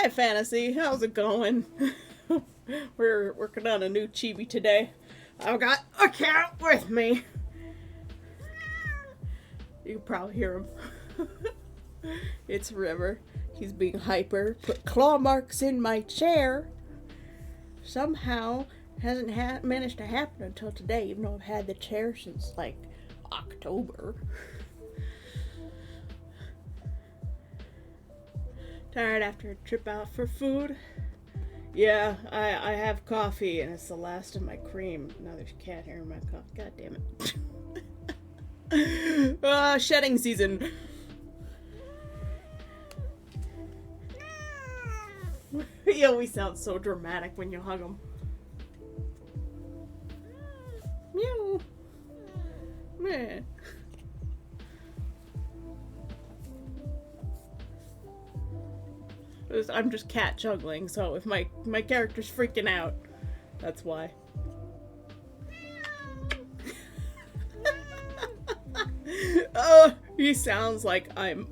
Hey, Fantasy, how's it going? We're working on a new Chibi today. I've got a cat with me. You can probably hear him. It's River. He's being hyper. Put claw marks in my chair. Somehow hasn't managed to happen until today, even though I've had the chair since like October. Tired after a trip out for food? Yeah, I have coffee and it's the last of my cream. Now there's a cat here in my coffee. God damn it. Shedding season. He always sounds so dramatic when you hug him. Meow. Meh. I'm just cat juggling, so if my character's freaking out, that's why. He sounds like I'm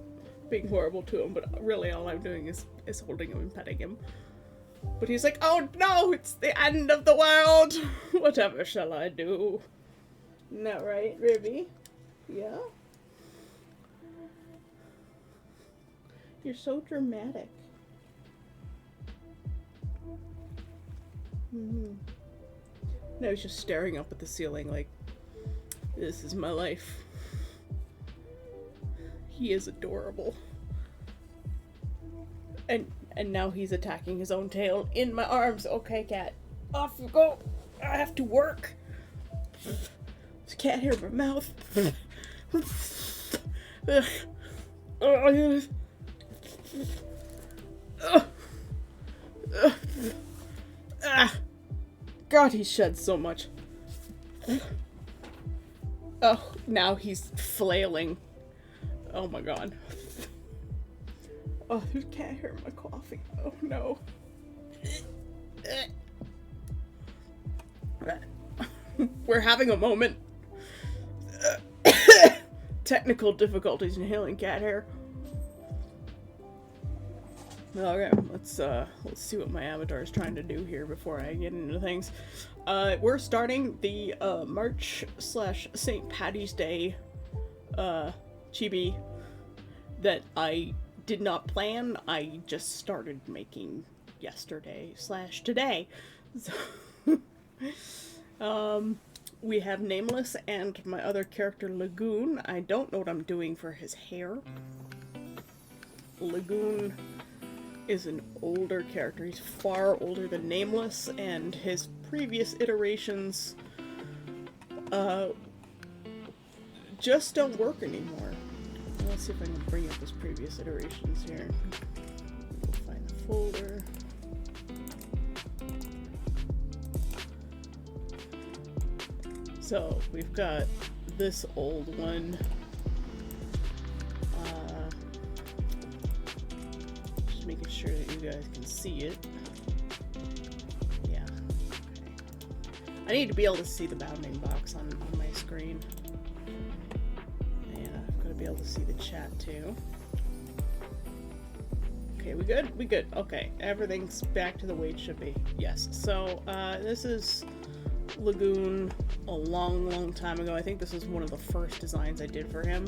being horrible to him, but really all I'm doing is holding him and petting him. But he's like, oh no, it's the end of the world! Whatever shall I do? Isn't that right, Ribby? Yeah? You're so dramatic. Mm-hmm. Now he's just staring up at the ceiling like, this is my life. He is adorable. And now he's attacking his own tail in my arms. Okay, cat. Off you go. I have to work. There's a cat here in my mouth. God, he sheds so much. Oh, now he's flailing. Oh my god. Oh, there's a cat here in my coffee. Oh no. We're having a moment. Technical difficulties inhaling cat hair. Okay, let's see what my avatar is trying to do here before I get into things. We're starting the March/St. Paddy's Day Chibi that I did not plan. I just started making yesterday/today. So, we have Nameless and my other character Lagoon. I don't know what I'm doing for his hair. Lagoon is an older character. He's far older than Nameless, and his previous iterations just don't work anymore. Let's see if I can bring up his previous iterations here. We'll find the folder. So we've got this old one. Just making sure that you guys can see it. Yeah. Okay. I need to be able to see the bounding box on my screen. Be able to see the chat too. Okay, we good? We good. Okay, everything's back to the way it should be. Yes. So, this is Lagoon a long time ago. I think this is one of the first designs I did for him.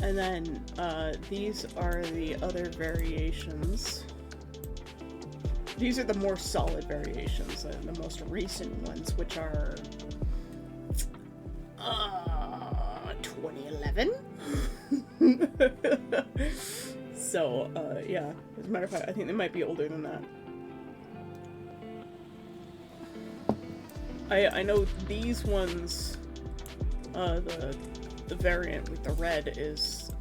And then, these are the other variations. These are the more solid variations, the most recent ones, which are 2011? So, yeah. As a matter of fact, I think they might be older than that. I know these ones, the variant with the red is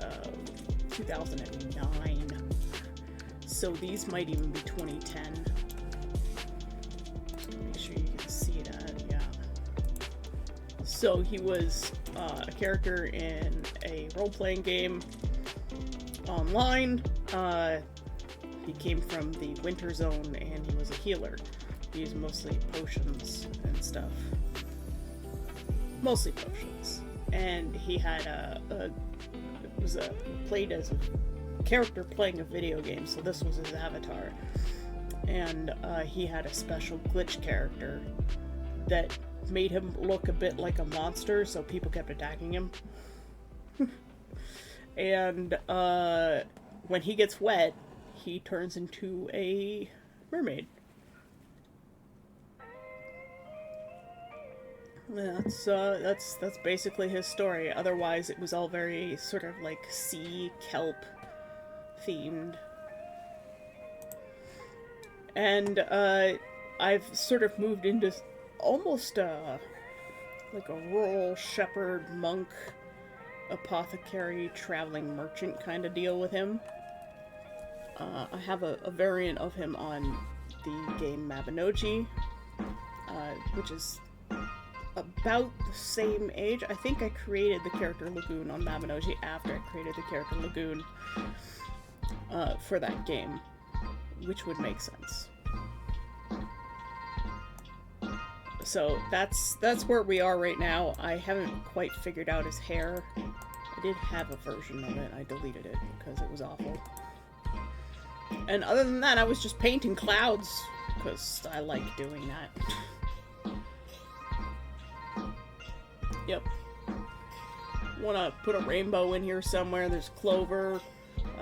2009. So these might even be 2010. Make sure you can see that, yeah. So he was a character in a role-playing game online. He came from the Winter Zone and he was a healer. He used mostly potions and stuff. Mostly potions. And he had a was played as a character playing a video game, so this was his avatar. And he had a special glitch character that made him look a bit like a monster, so people kept attacking him. And when he gets wet, he turns into a mermaid. That's basically his story. Otherwise, it was all very sort of like sea kelp themed. And I've sort of moved into almost like a rural shepherd monk apothecary traveling merchant kind of deal with him. I have a variant of him on the game Mabinogi, which is about the same age. I think I created the character Lagoon on Mabinogi after I created the character Lagoon for that game, which would make sense. So that's where we are right now. I haven't quite figured out his hair. I did have a version of it. I deleted it because it was awful. And other than that, I was just painting clouds because I like doing that. Yep. Want to put a rainbow in here somewhere. There's clover.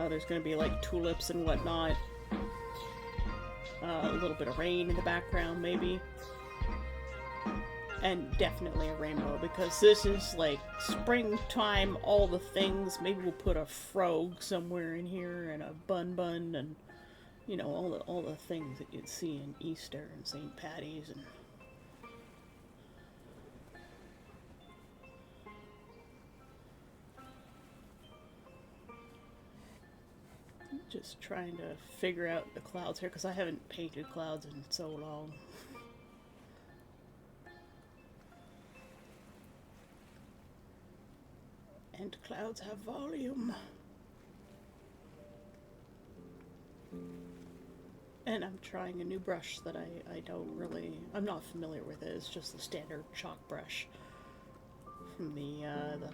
There's going to be like tulips and whatnot. A little bit of rain in the background, maybe. And definitely a rainbow, because this is like springtime, all the things. Maybe we'll put a frog somewhere in here, and a bun, and you know, all the things that you'd see in Easter and St. Paddy's and just trying to figure out the clouds here, because I haven't painted clouds in so long. And clouds have volume. And I'm trying a new brush that I'm not familiar with it. It's just the standard chalk brush from the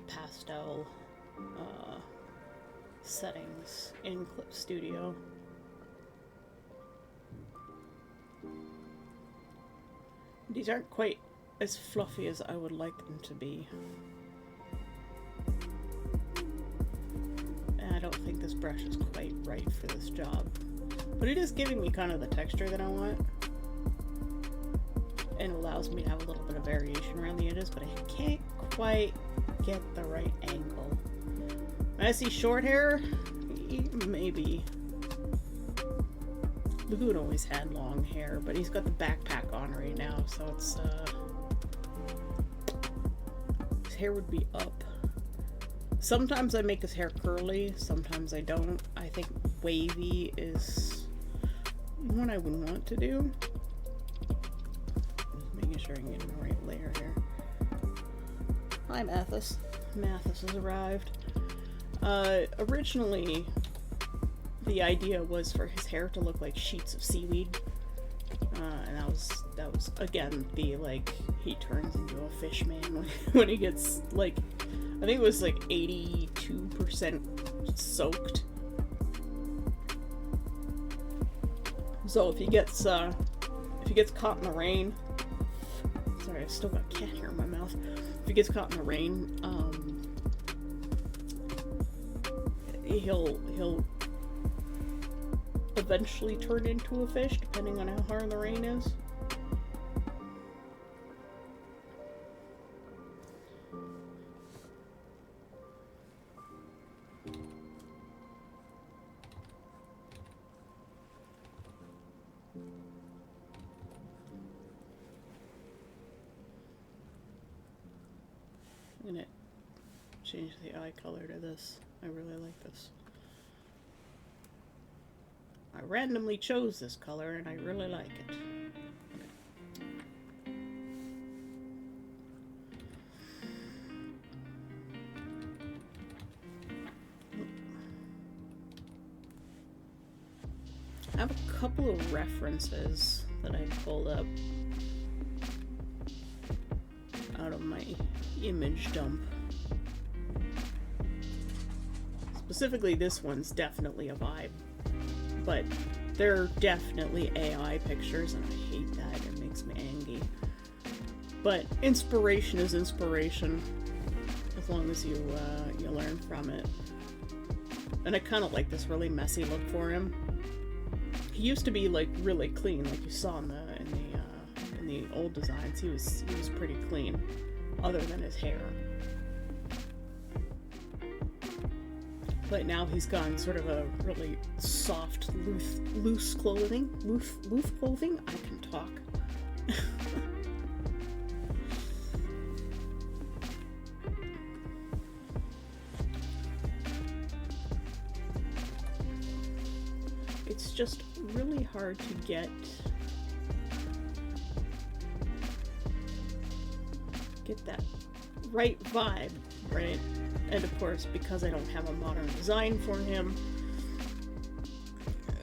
pastel settings in Clip Studio. These aren't quite as fluffy as I would like them to be. And I don't think this brush is quite right for this job. But it is giving me kind of the texture that I want. And allows me to have a little bit of variation around the edges, but I can't quite get the right angle. When I see short hair, maybe. Lagoon always had long hair, but he's got the backpack on right now, so it's, his hair would be up. Sometimes I make his hair curly, sometimes I don't. I think wavy is what I would want to do. Just making sure I'm getting the right layer here. Hi, Mathis. Mathis has arrived. Originally, the idea was for his hair to look like sheets of seaweed. And that was again the like he turns into a fish man when he gets like, I think it was like 82% soaked. So if he gets caught in the rain, sorry, I still got cat hair in my mouth. If he gets caught in the rain, he'll eventually turn into a fish, depending on how hard the rain is. I'm gonna change the eye color to this. I really like this. I randomly chose this color and I really like it. I have a couple of references that I pulled up out of my image dump. specifically this one's definitely a vibe. But they're definitely AI pictures, and I hate that. It makes me angry. But inspiration is inspiration, as long as you learn from it. And I kind of like this really messy look for him. He used to be like really clean, like you saw in the old designs. He was pretty clean, other than his hair. But now he's gone sort of a really soft, loose clothing. Loose clothing? I can talk. It's just really hard to get that right vibe, right? And of course, because I don't have a modern design for him,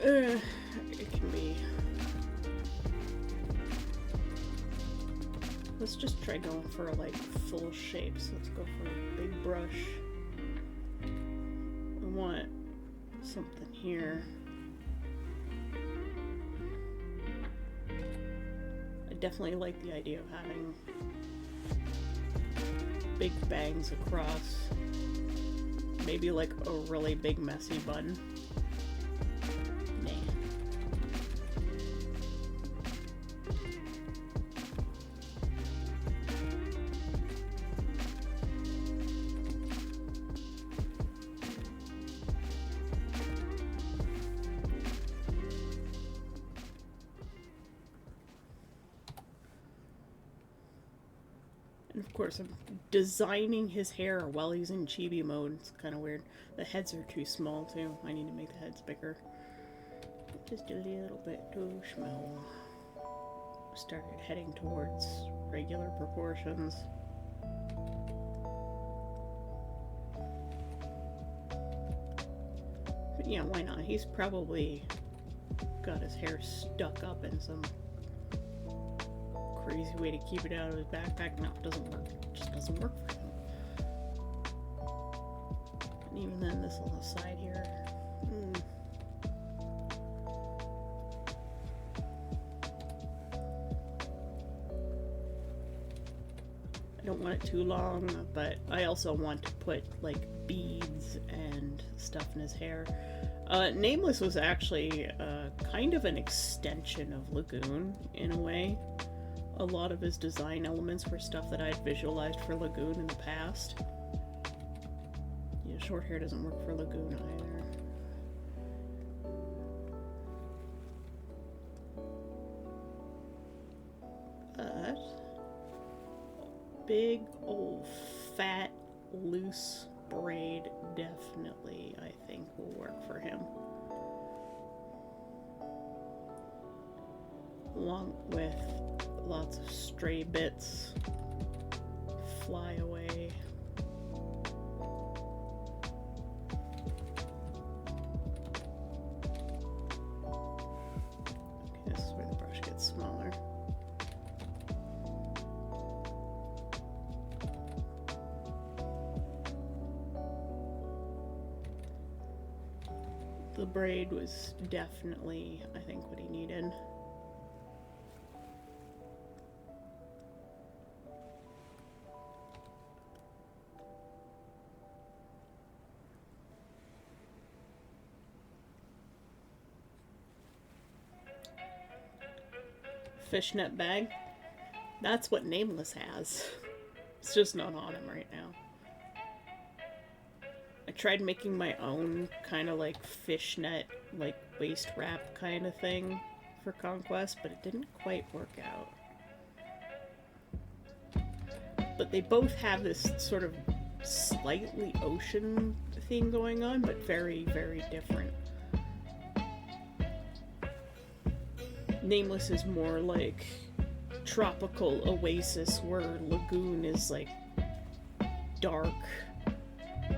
it can be... Let's just try going for like full shapes. Let's go for a big brush. I want something here. I definitely like the idea of having big bangs across. Maybe like a really big messy bun. Nah. And of course, I'm designing his hair while he's in Chibi mode. It's kind of weird. The heads are too small, too. I need to make the heads bigger. Just a little bit too small. Started heading towards regular proportions. But yeah, why not? He's probably got his hair stuck up in some crazy way to keep it out of his backpack. No, it doesn't work. It just doesn't work for him. And even then, this little side here. I don't want it too long, but I also want to put like beads and stuff in his hair. Nameless was actually kind of an extension of Lagoon in a way. A lot of his design elements were stuff that I'd visualized for Lagoon in the past. Yeah, short hair doesn't work for Lagoon either. But big old fat loose braid definitely, I think, will work for him. Along with lots of stray bits, fly away. Okay, this is where the brush gets smaller. The braid was definitely, I think, what he needed. Fishnet bag. That's what Nameless has. It's just not on him right now. I tried making my own kind of like fishnet, like waist wrap kind of thing for Conquest, but it didn't quite work out. But they both have this sort of slightly ocean thing going on, but very, very different. Nameless is more like tropical oasis, where Lagoon is like dark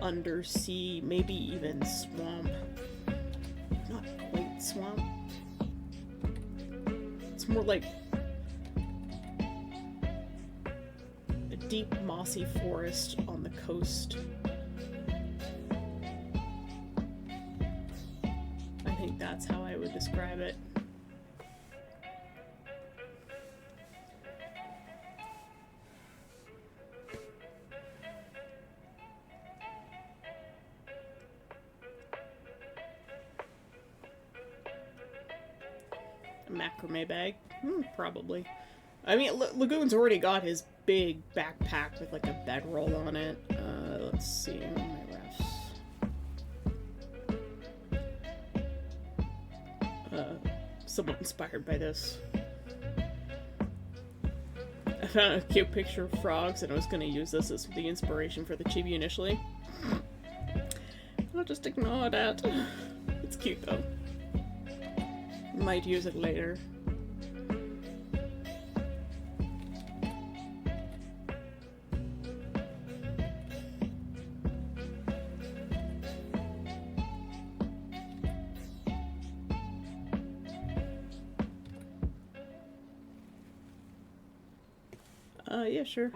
undersea, maybe even swamp. Not quite swamp. It's more like a deep mossy forest on the coast. would describe it. A macrame bag? Probably. I mean, Lagoon's already got his big backpack with like a bedroll on it. Let's see, my refs. Somewhat inspired by this. I found a cute picture of frogs and I was going to use this as the inspiration for the chibi initially. I'll just ignore that. It's cute though. Might use it later. Yeah, sure.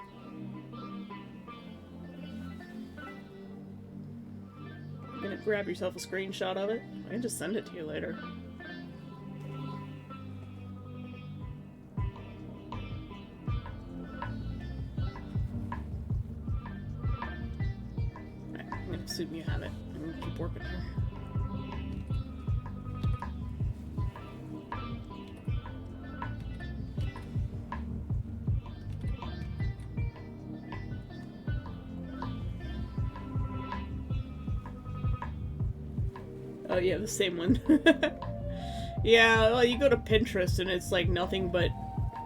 You're gonna grab yourself a screenshot of it? I can just send it to you later. Alright, I'm gonna assume you have it. I'm gonna keep working here. Oh yeah, the same one. Yeah, well, you go to Pinterest and it's like nothing but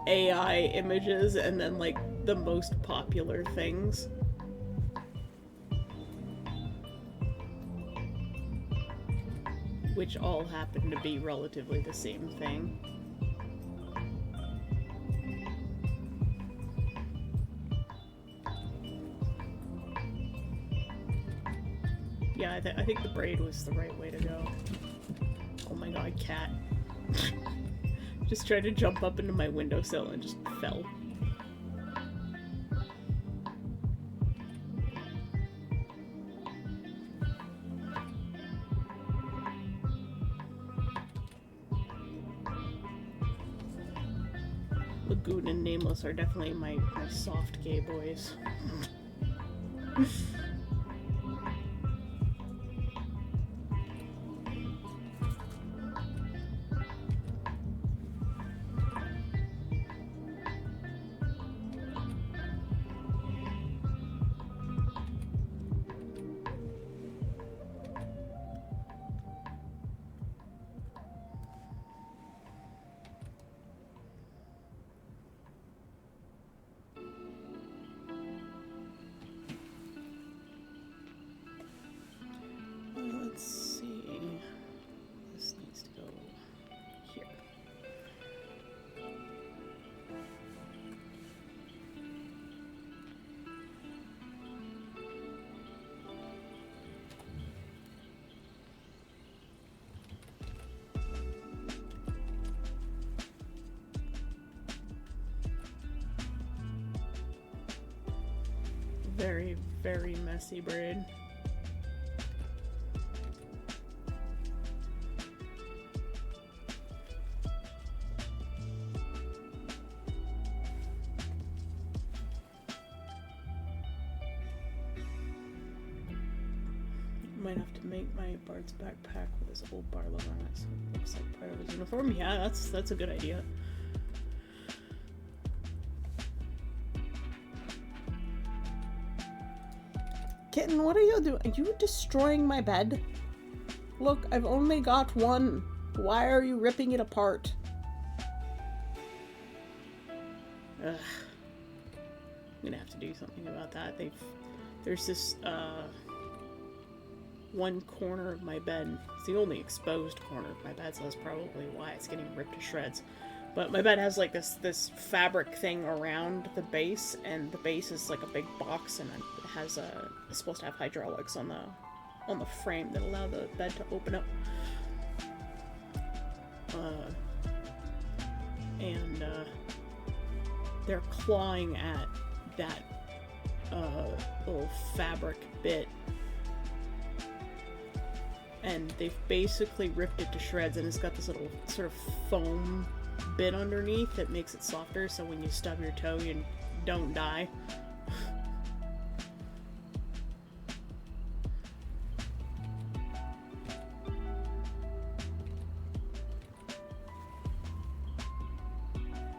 AI images and then like the most popular things. Which all happen to be relatively the same thing. Yeah, I think the braid was the right way to go. Oh my god, cat. Just tried to jump up into my windowsill and just fell. Lagoon and Nameless are definitely my soft gay boys. Let's see. This needs to go here. Very, very messy braid. Might have to make my Bard's backpack with his old Barlow on it, so it looks like part of his uniform. Yeah, that's a good idea. Kitten, what are you doing? Are you destroying my bed? Look, I've only got one. Why are you ripping it apart? Ugh. I'm gonna have to do something about that. There's this, one corner of my bed. It's the only exposed corner of my bed, so that's probably why it's getting ripped to shreds. But my bed has like this fabric thing around the base, and the base is like a big box, and it has it's supposed to have hydraulics on the frame that allow the bed to open up. And they're clawing at that little fabric bit. and they've basically ripped it to shreds, and it's got this little sort of foam bit underneath that makes it softer, so when you stub your toe you don't die.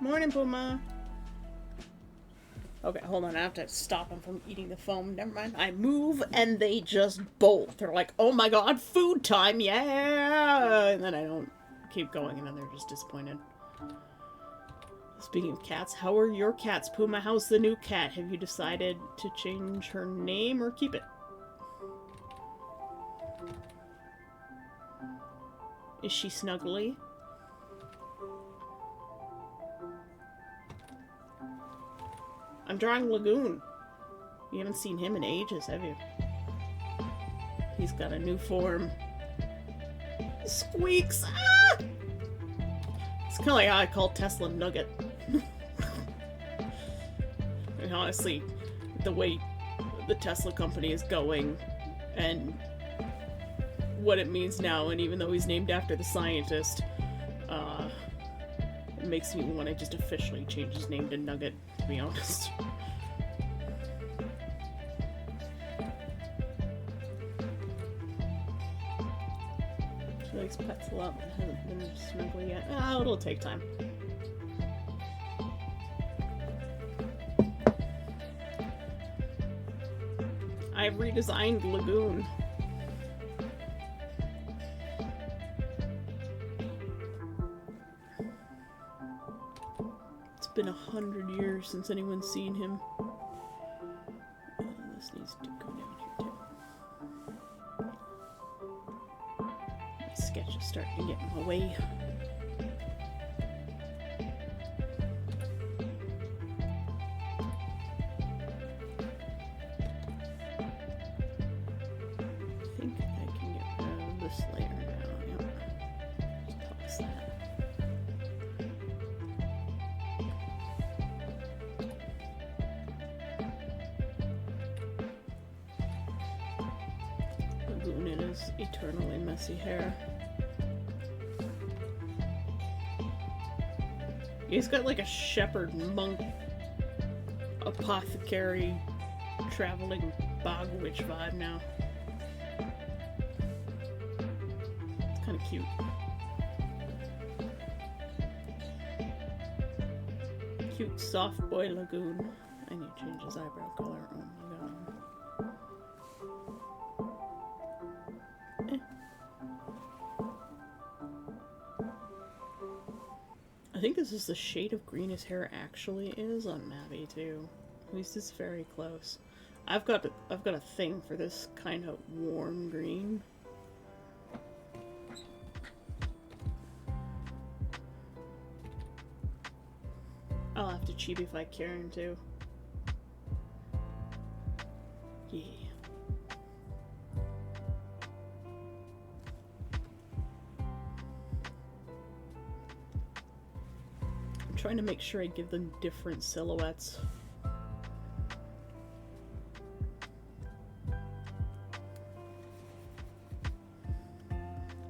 Morning, Puma. Okay, hold on. I have to stop them from eating the foam. Never mind. I move and they just bolt. They're like, oh my god, food time, yeah! And then I don't keep going, and then they're just disappointed. Speaking of cats, how are your cats, Puma? How's the new cat? Have you decided to change her name or keep it? Is she snuggly? I'm drawing Lagoon. You haven't seen him in ages, have you? He's got a new form. Squeaks! Ah! It's kind of like how I call Tesla Nugget. And honestly, the way the Tesla company is going and what it means now, and even though he's named after the scientist, it makes me want to just officially change his name to Nugget, to be honest. She likes pets a lot, but hasn't been snuggly yet. Oh, it'll take time. I've redesigned Lagoon. It's been 100 years since anyone's seen him. This needs to go down here too. My sketch is starting to get in my way. I think I can get rid of this layer now. Yep. Just toss that. Lagoon in his eternally messy hair. He's got like a shepherd monk apothecary traveling bog witch vibe now. It's kind of cute. Cute soft boy Lagoon. I need to change his eyebrow color. Oh my god. I think this is the shade of green his hair actually is on Mabby too. At least it's very close. I've got a thing for this kind of warm green. I'll have to Chibi if I care him too. Yeah. I'm trying to make sure I give them different silhouettes.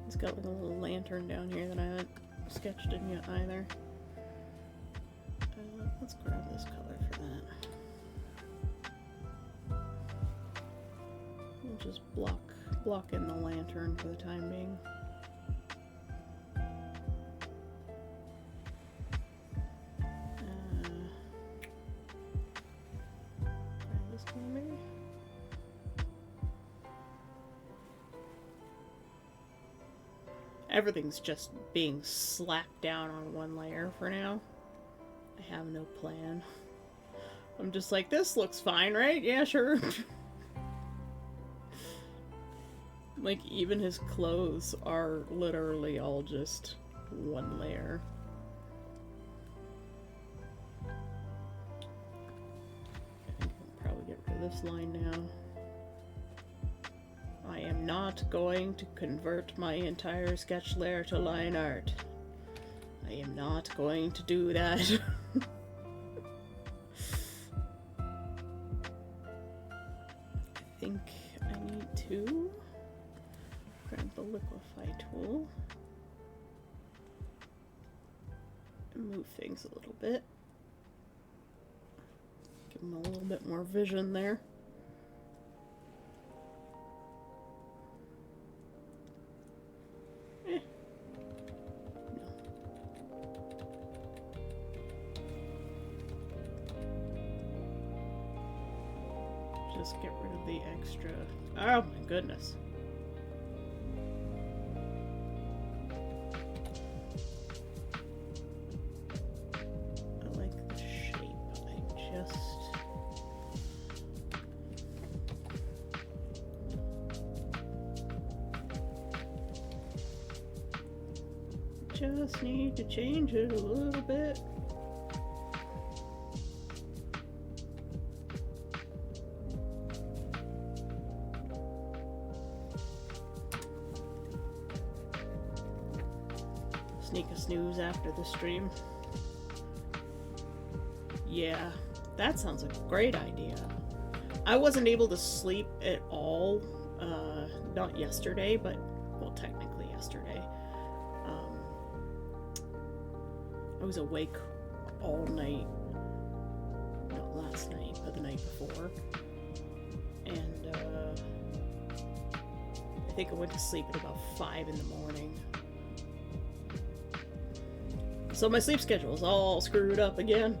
He's got like a little lantern down here that I haven't sketched in yet either. Let's grab this color for that. We'll just block in the lantern for the time being. Try this color maybe. Everything's just being slapped down on one layer for now. I have no plan. I'm just like, this looks fine, right? Yeah, sure. Like, even his clothes are literally all just one layer. I think I'll probably get rid of this line now. I am not going to convert my entire sketch layer to line art. I am not going to do that. I think I need two. Grab the liquefy tool. And move things a little bit. Give them a little bit more vision there. Just get rid of the extra. Oh my goodness. I like the shape. Just need to change it a little bit. Sneak a snooze after the stream. Yeah, that sounds like a great idea. I wasn't able to sleep at all, not yesterday, but, well, technically yesterday. I was awake all night, not last night, but the night before, and, I think I went to sleep at about 5 in the morning. So my sleep schedule is all screwed up again.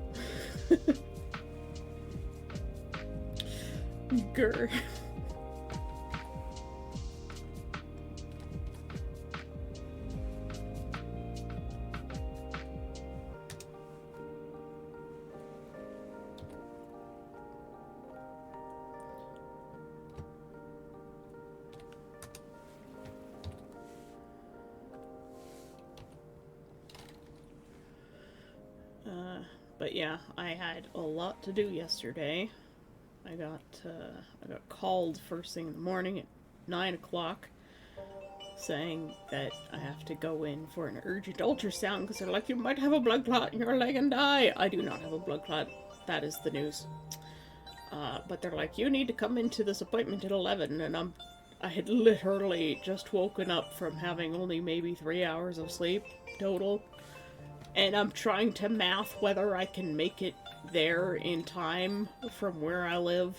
Grr. But yeah, I had a lot to do yesterday. I got called first thing in the morning at 9 o'clock saying that I have to go in for an urgent ultrasound because they're like, you might have a blood clot in your leg and die. I do not have a blood clot. That is the news. But they're like, you need to come into this appointment at 11, and I had literally just woken up from having only maybe 3 hours of sleep total. And I'm trying to math whether I can make it there in time from where I live.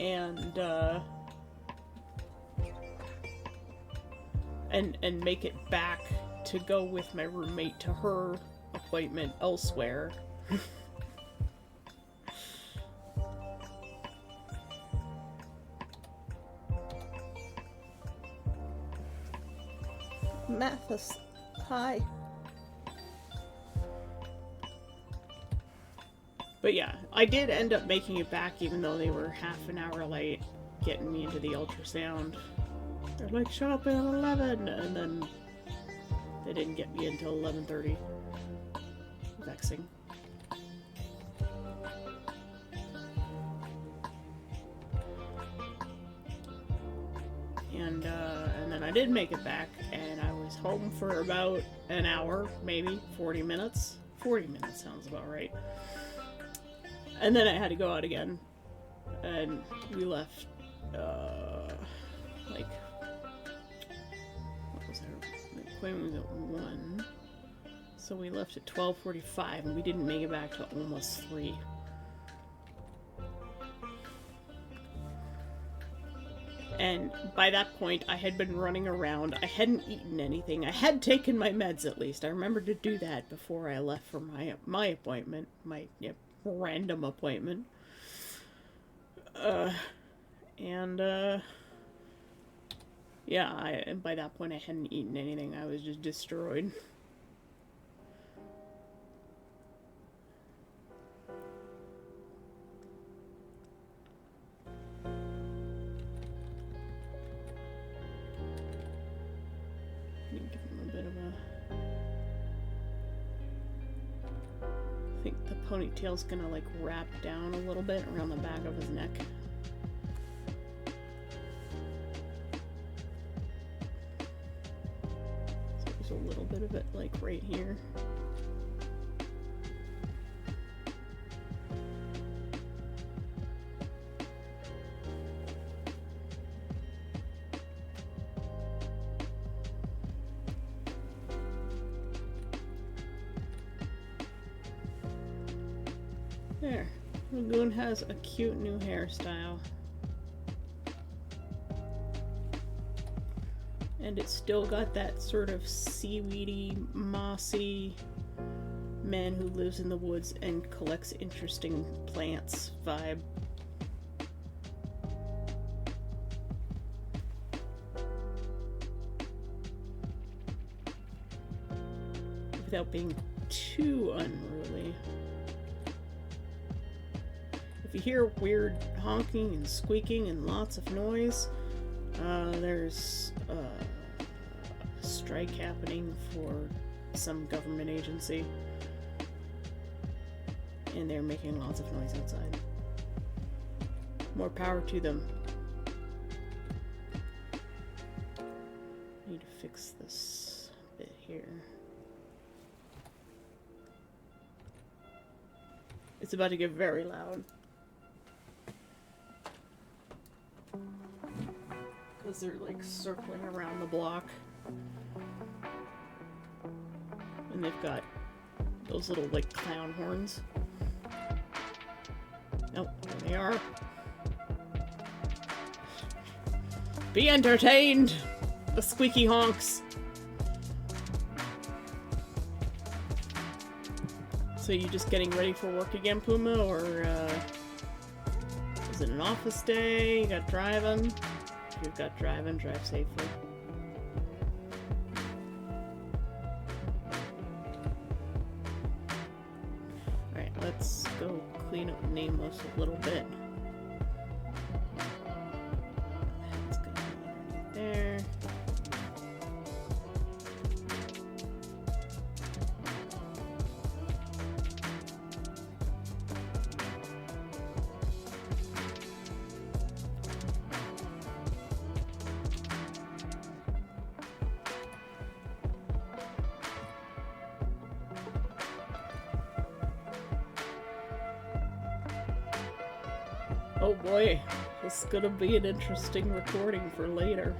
And make it back to go with my roommate to her appointment elsewhere. Mathis, hi. But yeah, I did end up making it back even though they were half an hour late getting me into the ultrasound. They're like, show up at 11, and then they didn't get me until 11:30. Vexing. And then I did make it back, and I was home for about an hour, maybe 40 minutes. 40 minutes sounds about right. And then I had to go out again, and we left, like, what was our, the appointment was at 1, so we left at 12:45, and we didn't make it back till almost 3. And by that point, I had been running around. I hadn't eaten anything. I had taken my meds, at least. I remembered to do that before I left for my appointment. My random appointment. Yeah, and by that point, I hadn't eaten anything. I was just destroyed. I think the ponytail's gonna like wrap down a little bit around the back of his neck. So there's a little bit of it like right here. There. Lagoon has a cute new hairstyle. And it's still got that sort of seaweedy, mossy man who lives in the woods and collects interesting plants vibe. Without being too unruly. If you hear weird honking and squeaking and lots of noise, there's a strike happening for some government agency. And they're making lots of noise outside. More power to them. Need to fix this bit here. It's about to get very loud. Because they're like circling around the block. And they've got those little like clown horns. Oh, there they are. Be entertained! The squeaky honks. So you just getting ready for work again, Puma, or is it an office day? You got driving? If you've got driving, drive safely. Alright, let's go clean up Nameless a little bit. That's gonna be underneath there. Oh boy, this is gonna be an interesting recording for later.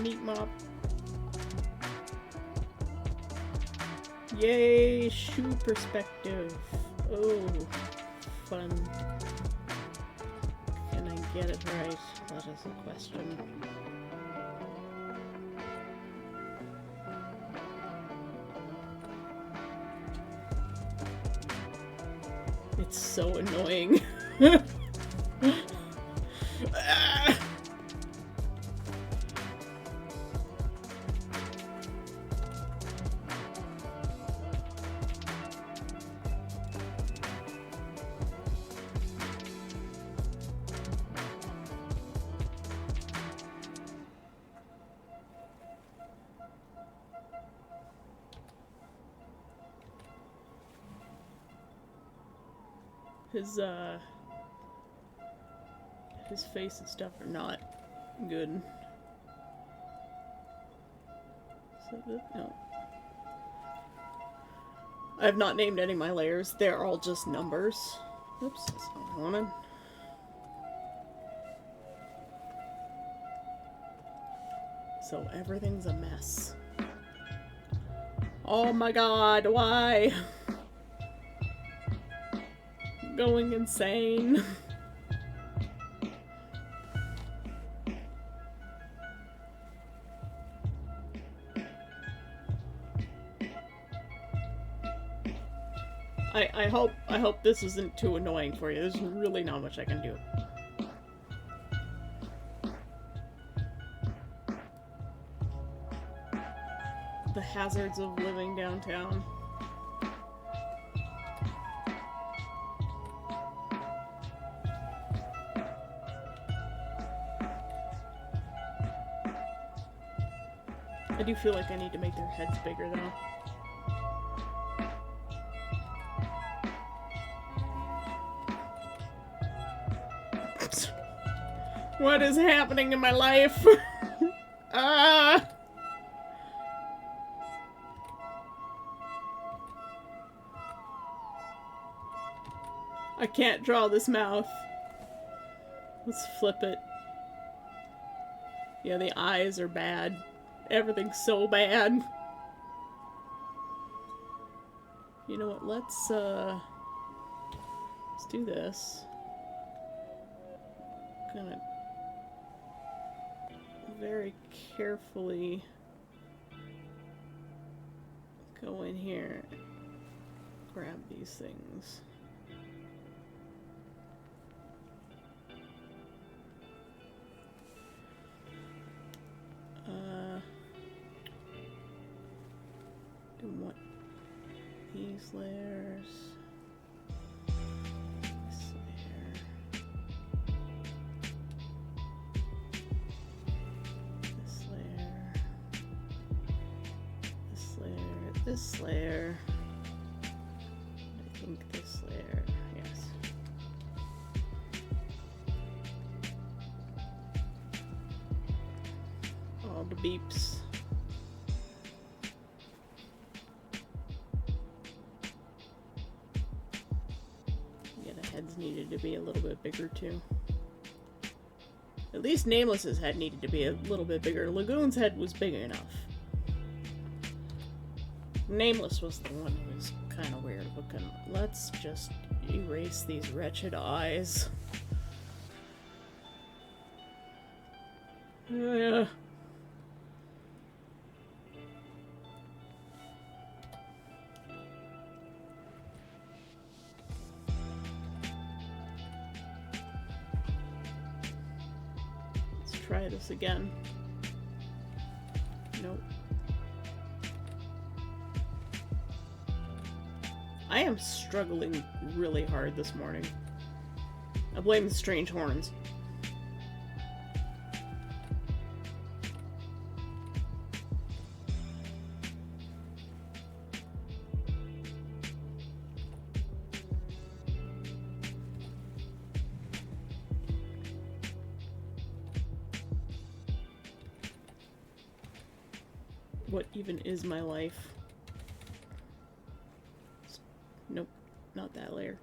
Meat mop. Yay, shoe perspective. Oh, fun. Can I get it right? That is a question. It's so annoying. His face and stuff are not good. No. I have not named any of my layers. They're all just numbers. Oops, that's not what I wanted. So everything's a mess. Oh my god, why? Going insane. I hope this isn't too annoying for you. There's really not much I can do. The hazards of living downtown. I do feel like I need to make their heads bigger though. What is happening in my life? Ah! I can't draw this mouth. Let's flip it. Yeah, the eyes are bad. Everything's so bad. You know what, let's do this. Gonna very carefully go in here, grab these things. Do what? These layers. This layer. This layer. This layer. This layer. I think this layer. Yes. All the beeps. Needed to be a little bit bigger too. At least Nameless's head needed to be a little bit bigger. Lagoon's head was big enough. Nameless was the one who was kind of weird looking. Let's just erase these wretched eyes. Yeah. Try this again. Nope. I am struggling really hard this morning. I blame the strange horns. What even is my life? Nope, not that layer.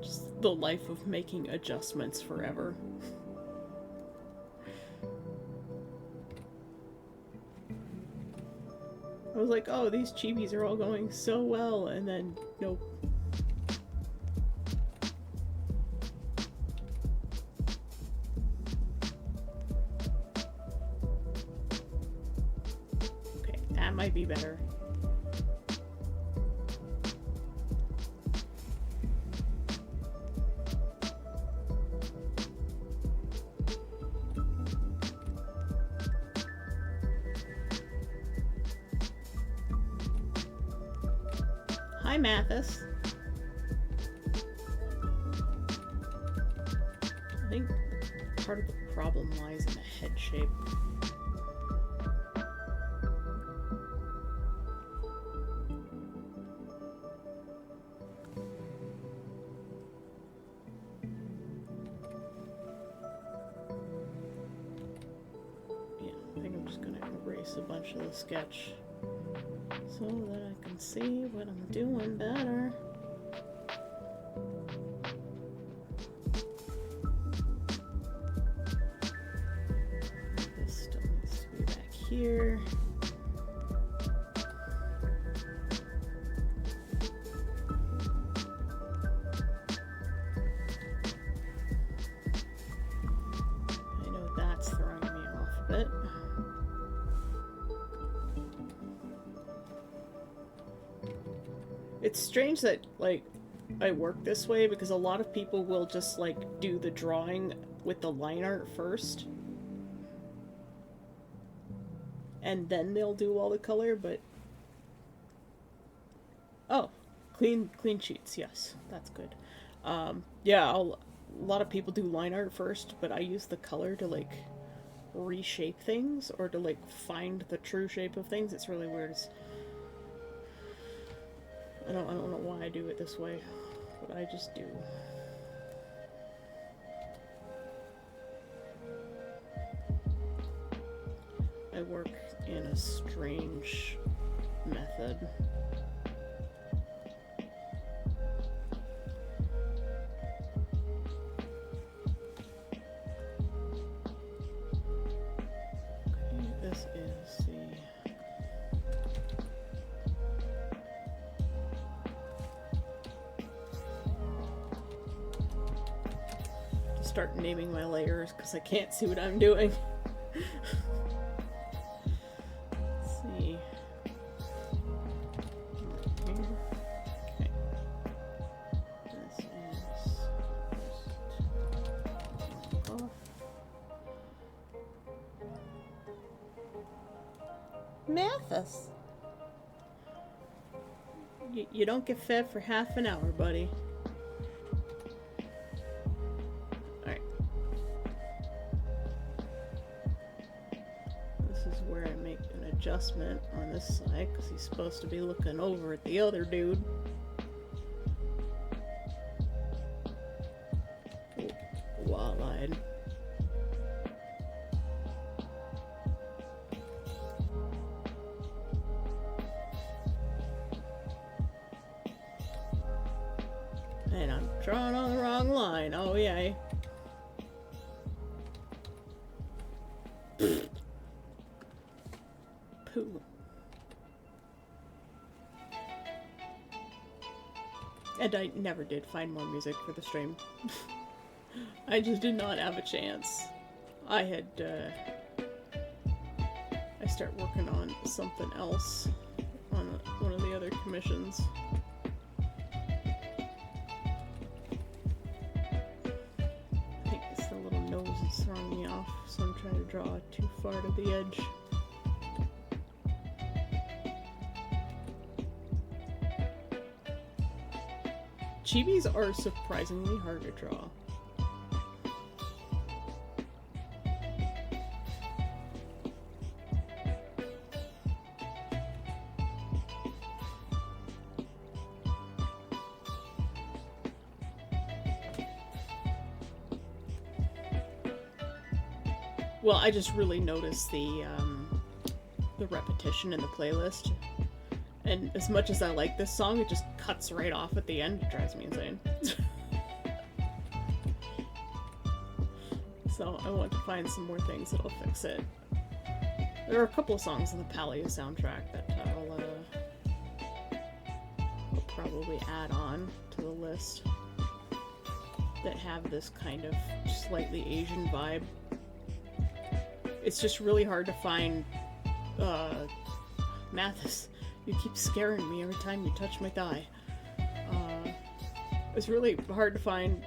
Just the life of making adjustments forever. I was like, oh, these chibis are all going so well, and then, nope. Might be better. Hi, Mathis. I think part of the problem lies in the head shape. A bunch of the sketch so that I can see what I'm doing better. This still needs to be back here. I know that's throwing me off a bit. It's strange that, like, I work this way because a lot of people will just, like, do the drawing with the line art first. And then they'll do all the color, but... Oh, clean sheets, yes, that's good. Yeah, a lot of people do line art first, but I use the color to, like, reshape things, or to, like, find the true shape of things. It's really weird. I don't know why I do it this way, but I just do. I work in a strange method. this is the... Start naming my layers because I can't see what I'm doing. Let's see. Okay. This is first off. Mathis. You don't get fed for half an hour, buddy. Adjustment on this side because he's supposed to be looking over at the other dude. Wall-eyed. And I'm drawing on the wrong line. Oh yay. Poo. And I never did find more music for the stream. I just did not have a chance. I had, I start working on something else on one of the other commissions. I think it's the little nose that's throwing me off, so I'm trying to draw too far to the edge. Chibis are surprisingly hard to draw. Well, I just really noticed the repetition in the playlist. And as much as I like this song, it just cuts right off at the end. It drives me insane. So I want to find some more things that'll fix it. There are a couple of songs on the Paddy soundtrack that I'll probably add on to the list that have this kind of slightly Asian vibe. It's just really hard to find Mathis. You keep scaring me every time you touch my thigh. It's really hard to find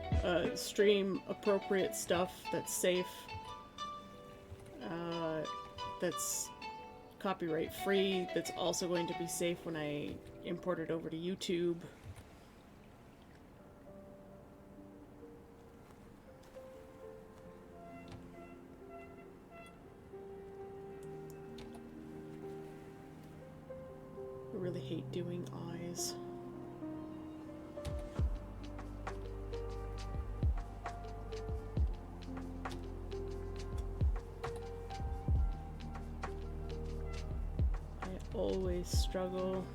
stream appropriate stuff that's safe, that's copyright free, that's also going to be safe when I import it over to YouTube. I really hate doing eyes. I always struggle.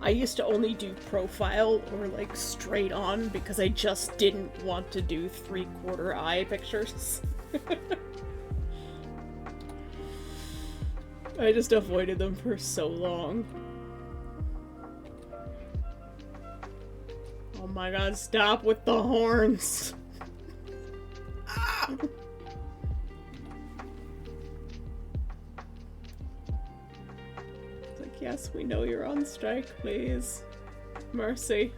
I used to only do profile or like straight on because I just didn't want to do 3/4 eye pictures. I just avoided them for so long. Oh my god, stop with the horns! Ah! It's like, yes, we know you're on strike, please. Mercy.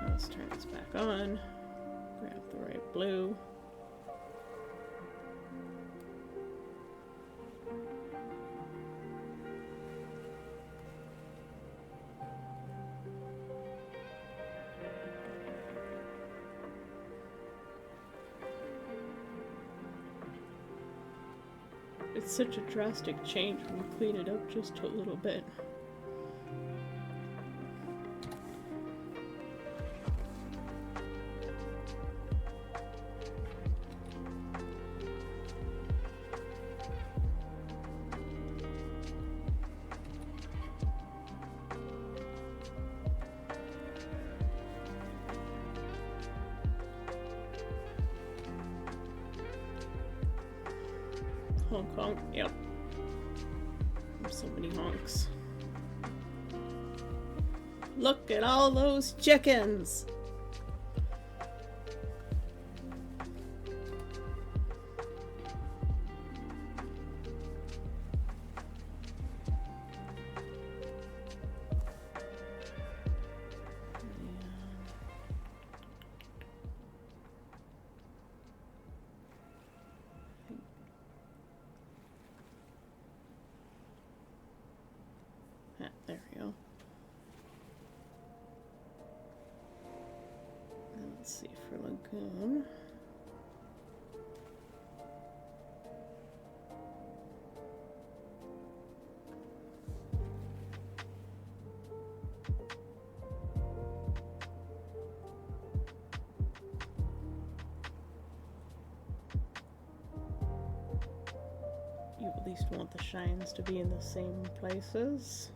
Let's turn this back on. Grab the right blue. It's such a drastic change when you clean it up just a little bit. Honk honk. Yep. So many honks. Look at all those chickens! There we go. And let's see for Lagoon. You at least want the shines to be in the same places.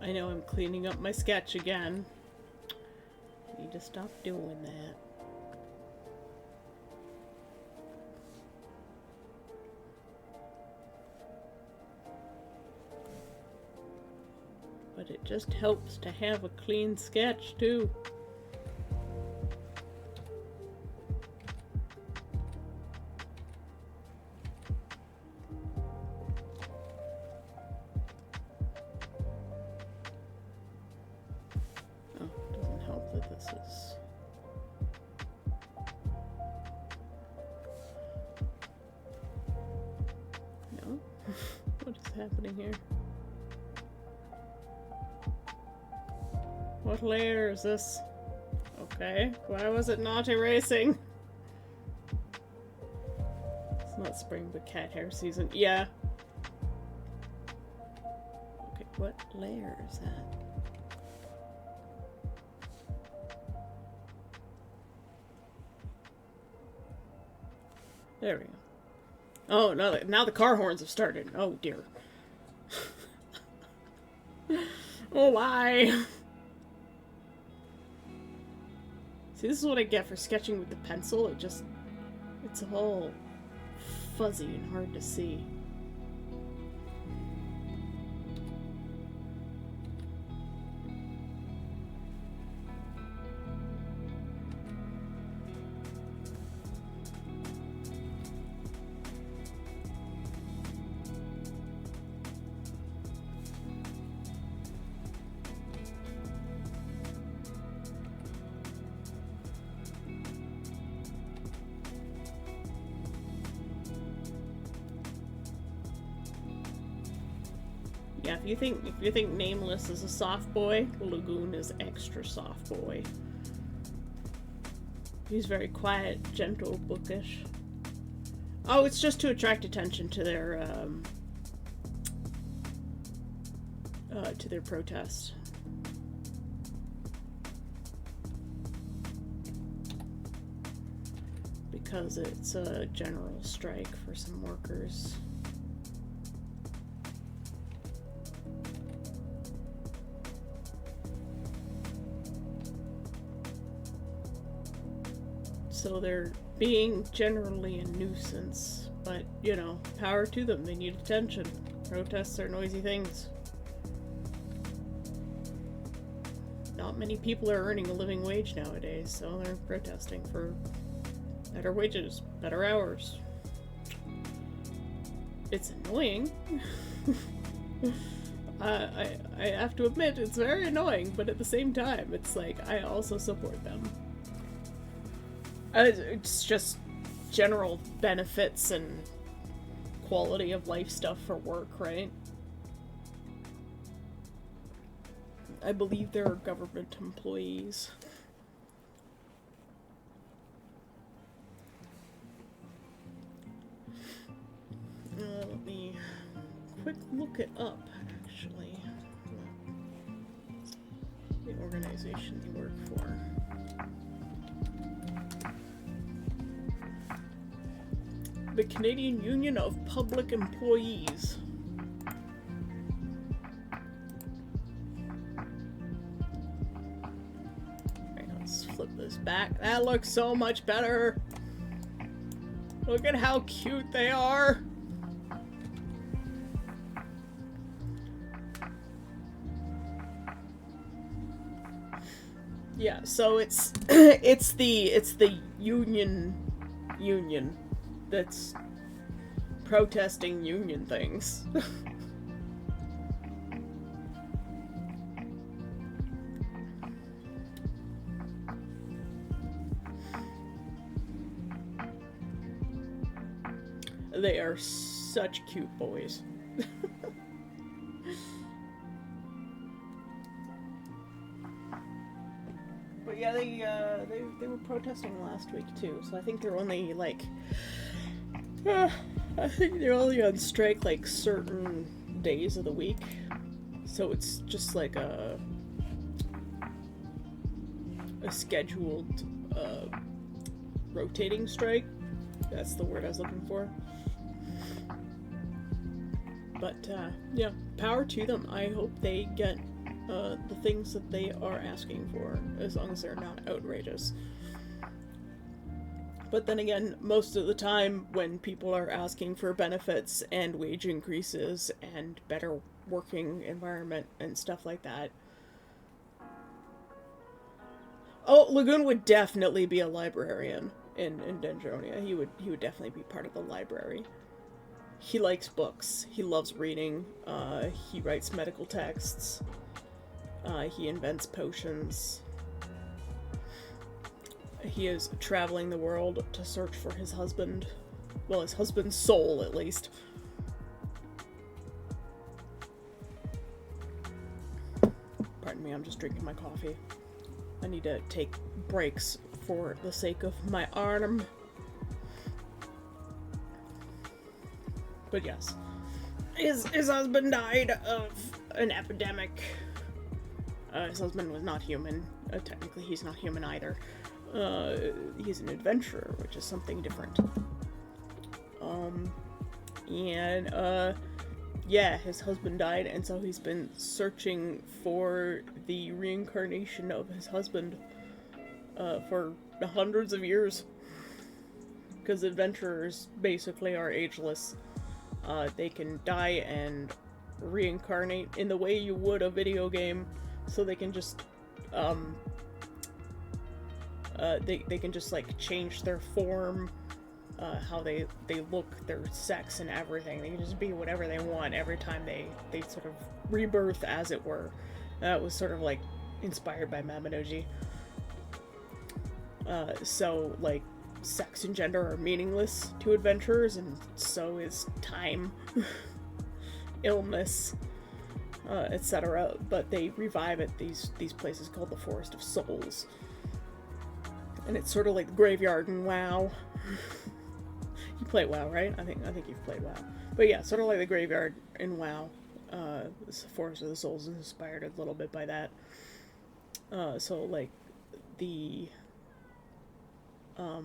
I know I'm cleaning up my sketch again. Need to stop doing that. But it just helps to have a clean sketch too. What is happening here? What layer is this? Okay, why was it not erasing? It's not spring but cat hair season. Yeah. Okay, what layer is that? There we go. Oh, no, now the car horns have started. Oh, dear. Oh, why? See, this is what I get for sketching with the pencil. It's all fuzzy and hard to see. Yeah, if you think Nameless is a soft boy, Lagoon is extra soft boy. He's very quiet, gentle, bookish. Oh, it's just to attract attention to their protest. Because it's a general strike for some workers. So they're being generally a nuisance, but, you know, power to them. They need attention. Protests are noisy things. Not many people are earning a living wage nowadays, so they're protesting for better wages, better hours. It's annoying. I have to admit, it's very annoying, but at the same time, it's like, I also support them. It's just general benefits and quality of life stuff for work, right? I believe there are government employees quick look it up, actually. The organization you work for. The Canadian Union of Public Employees. Alright, let's flip this back. That looks so much better. Look at how cute they are. Yeah, so it's it's the union that's protesting union things. They are such cute boys. But yeah, they were protesting last week too, so I think they're only like I think they're only on strike like certain days of the week. So it's just like a scheduled rotating strike. That's the word I was looking for. But yeah, power to them. I hope they get the things that they are asking for, as long as they're not outrageous. But then again, most of the time when people are asking for benefits and wage increases and better working environment and stuff like that. Oh, Lagoon would definitely be a librarian in Dendronia. He would definitely be part of the library. He likes books. He loves reading. He writes medical texts. He invents potions. He is traveling the world to search for his husband. Well, his husband's soul, at least. Pardon me, I'm just drinking my coffee. I need to take breaks for the sake of my arm. But yes, his husband died of an epidemic. His husband was not human. Technically, he's not human either. He's an adventurer, which is something different. Yeah, his husband died, and so he's been searching for the reincarnation of his husband for hundreds of years. Because adventurers basically are ageless. They can die and reincarnate in the way you would a video game, so they can just they can just like change their form, how they look, their sex and everything. They can just be whatever they want every time they sort of rebirth, as it were. That was sort of like inspired by Mamanoji. So like sex and gender are meaningless to adventurers, and so is time, illness, etc. But they revive at these places called the Forest of Souls. And it's sort of like the graveyard in WoW. You play WoW, right? I think you've played WoW. But yeah, sort of like the graveyard in WoW. This Forest of the Souls is inspired a little bit by that. So like the oh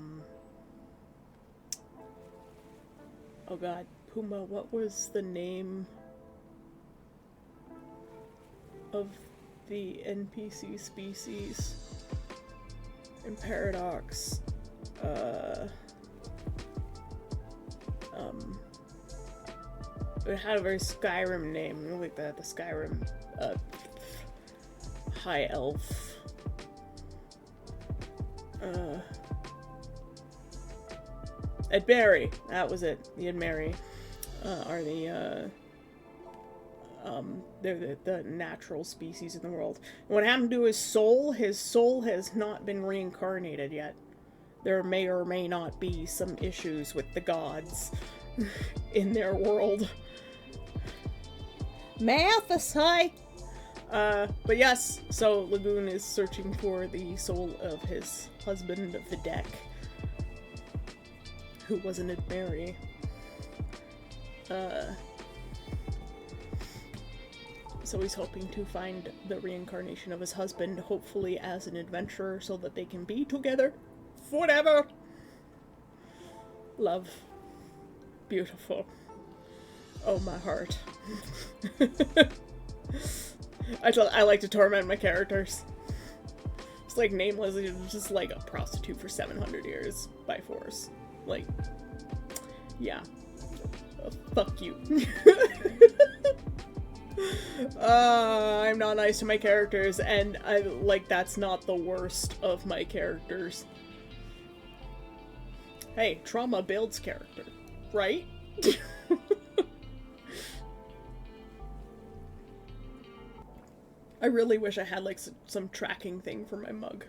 god, Puma, what was the name of the NPC species in Paradox? It had a very Skyrim name, like the Skyrim high elf. Edmeri, that was it. The Edmeri are they're the natural species in the world. And what happened to his soul has not been reincarnated yet. There may or may not be some issues with the gods in their world. Mathis, hi! But yes, so Lagoon is searching for the soul of his husband, Videk, who was an Edmeri. So he's hoping to find the reincarnation of his husband, hopefully as an adventurer, so that they can be together forever. Love. Beautiful. Oh, my heart. I like to torment my characters. It's like Nameless is just like a prostitute for 700 years by force. Like, yeah. Fuck you. I'm not nice to my characters, and that's not the worst of my characters. Hey, trauma builds character, right? I really wish I had like some tracking thing for my mug,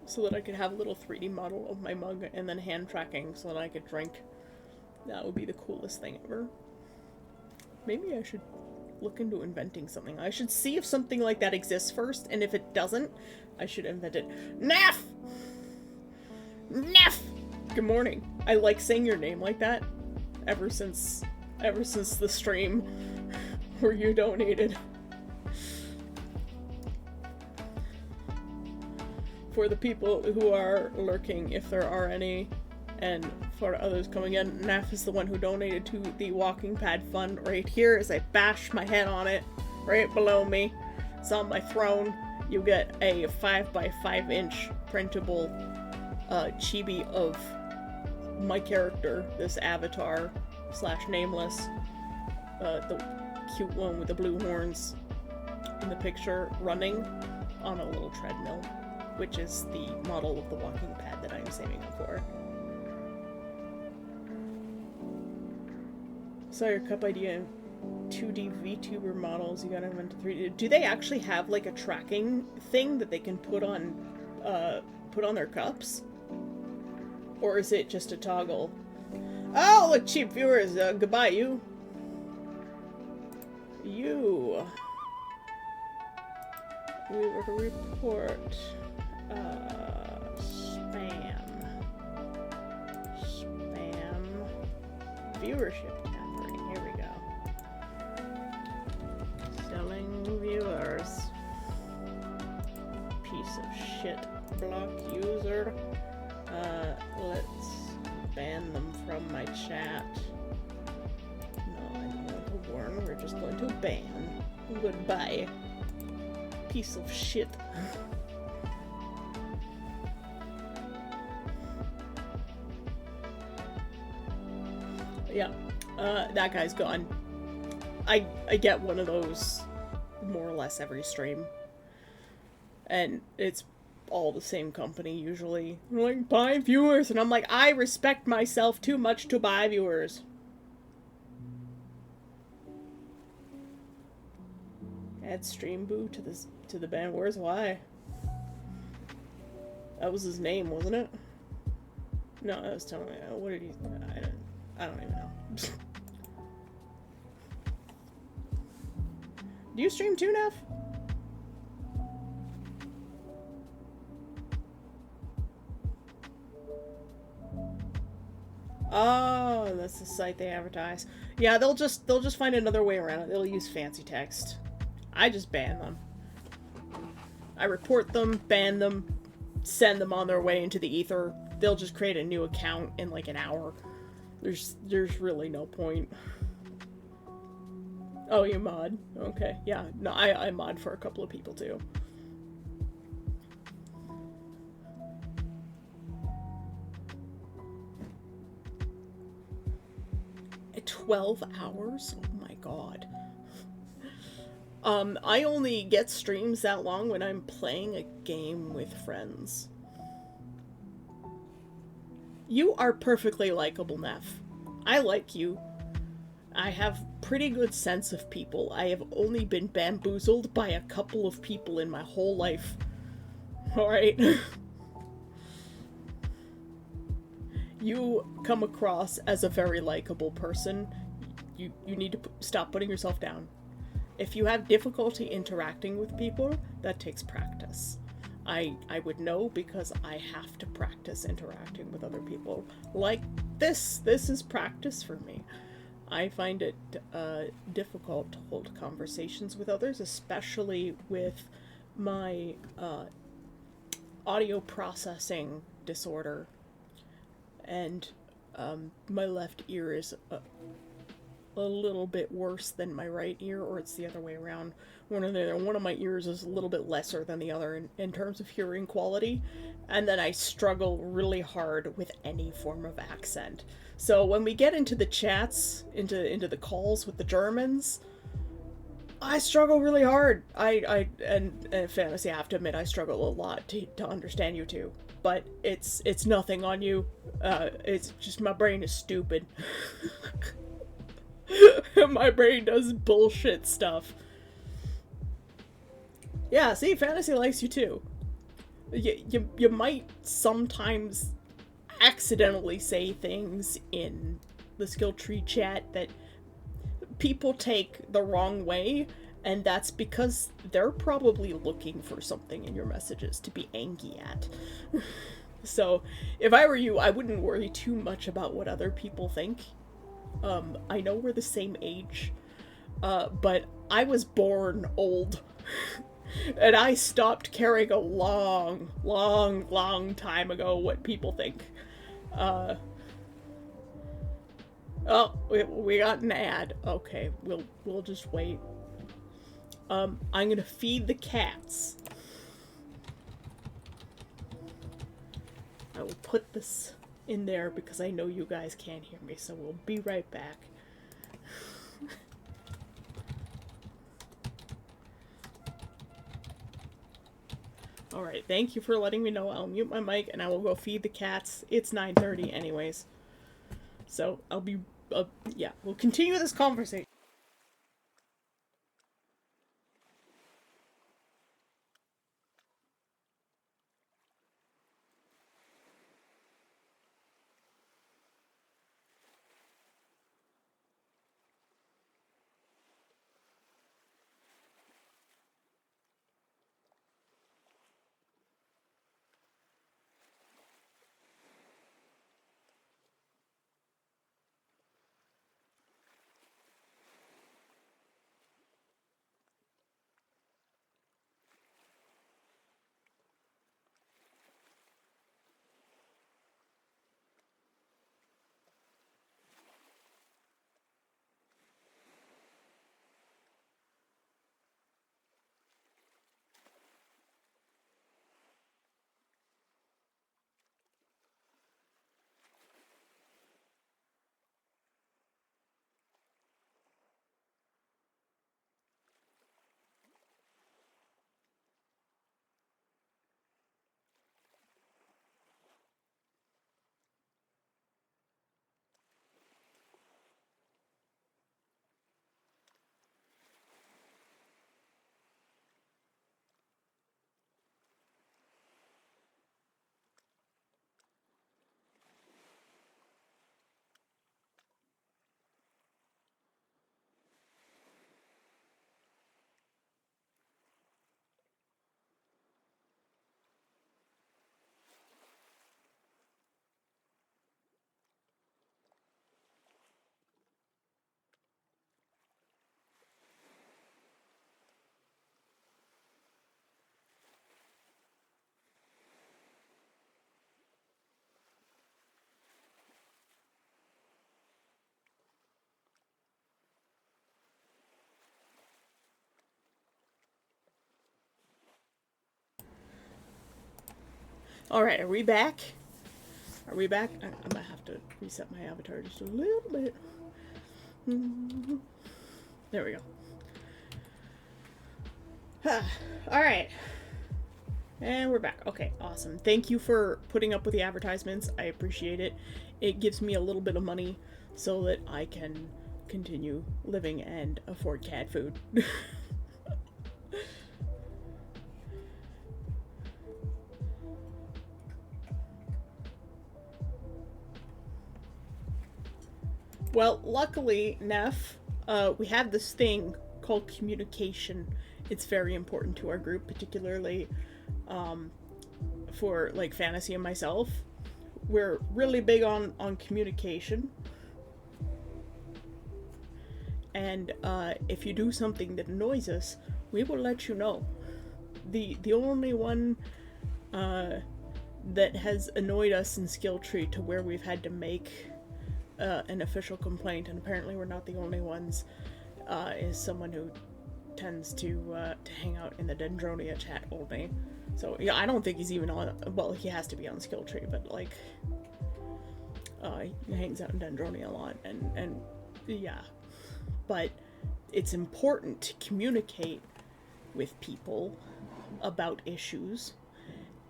so that I could have a little 3D model of my mug and then hand tracking so that I could drink. That would be the coolest thing ever. Maybe I should look into inventing something. I should see if something like that exists first, and if it doesn't, I should invent it. Neff! Neff! Good morning. I like saying your name like that ever since the stream where you donated. For the people who are lurking, if there are any, and for others coming in, Neff is the one who donated to the Walking Pad Fund right here as I bash my head on it right below me. It's on my throne. You get a 5x5 inch printable chibi of my character, this avatar / Nameless, the cute one with the blue horns in the picture, running on a little treadmill, which is the model of the walking pad that I'm saving up for. Saw your cup idea, 2D VTuber models, you gotta invent a 3D. Do they actually have like a tracking thing that they can put on their cups? Or is it just a toggle? Oh, look, cheap viewers, goodbye, you. You. We were to report, spam. Viewership tampering, here we go. Selling viewers. Piece of shit. Block user. Let's ban them from my chat. No, I don't want to warn, we're just going to ban. Goodbye. Piece of shit. Yeah, that guy's gone. I get one of those more or less every stream. And it's all the same company usually. They're like, buy viewers, and I'm like, I respect myself too much to buy viewers. Add stream boo to the band. Where's why? That was his name, wasn't it? No, that was telling me. What did he? I don't even know. Do you stream too, Neff? Oh, that's the site they advertise. Yeah, they'll just find another way around it. They'll use fancy text. I just ban them. I report them, ban them, send them on their way into the ether. They'll just create a new account in like an hour. There's really no point. Oh, you mod? Okay, yeah. No, I mod for a couple of people too. 12 hours? Oh my god. I only get streams that long when I'm playing a game with friends. You are perfectly likable, Neff. I like you. I have pretty good sense of people. I have only been bamboozled by a couple of people in my whole life. Alright? You come across as a very likable person. You need to stop putting yourself down. If you have difficulty interacting with people, that takes practice. I would know because I have to practice interacting with other people. Like this is practice for me. I find it difficult to hold conversations with others, especially with my audio processing disorder. And my left ear is a little bit worse than my right ear, or it's the other way around. One of my ears is a little bit lesser than the other in terms of hearing quality, and then I struggle really hard with any form of accent. So when we get into the chats, into the calls with the Germans, I struggle really hard. And Fantasy, I have to admit, I struggle a lot to understand you too. But it's nothing on you. It's just my brain is stupid. My brain does bullshit stuff. Yeah, see, Fantasy likes you too. You might sometimes accidentally say things in the skill tree chat that people take the wrong way, and that's because they're probably looking for something in your messages to be angry at. So, if I were you, I wouldn't worry too much about what other people think. I know we're the same age, but I was born old. And I stopped caring a long, long, long time ago what people think. Oh, we got an ad. Okay, we'll just wait. I'm gonna feed the cats. I will put this in there because I know you guys can't hear me, so we'll be right back. Alright, thank you for letting me know. I'll mute my mic and I will go feed the cats. It's 9:30 anyways. So, I'll be, yeah, we'll continue this conversation. Alright, are we back? Are we back? I'm gonna have to reset my avatar just a little bit. There we go. Alright. And we're back. Okay, awesome. Thank you for putting up with the advertisements. I appreciate it. It gives me a little bit of money so that I can continue living and afford cat food. Well, luckily, Neff, we have this thing called communication. It's very important to our group, particularly for like Fantasy and myself. We're really big on communication. and if you do something that annoys us, we will let you know. The only one that has annoyed us in skill tree to where we've had to make an official complaint, and apparently we're not the only ones, is someone who tends to hang out in the Dendronia chat only. So yeah, I don't think he's even on. Well, he has to be on skill tree, but like, he hangs out in Dendronia a lot, and yeah. But it's important to communicate with people about issues,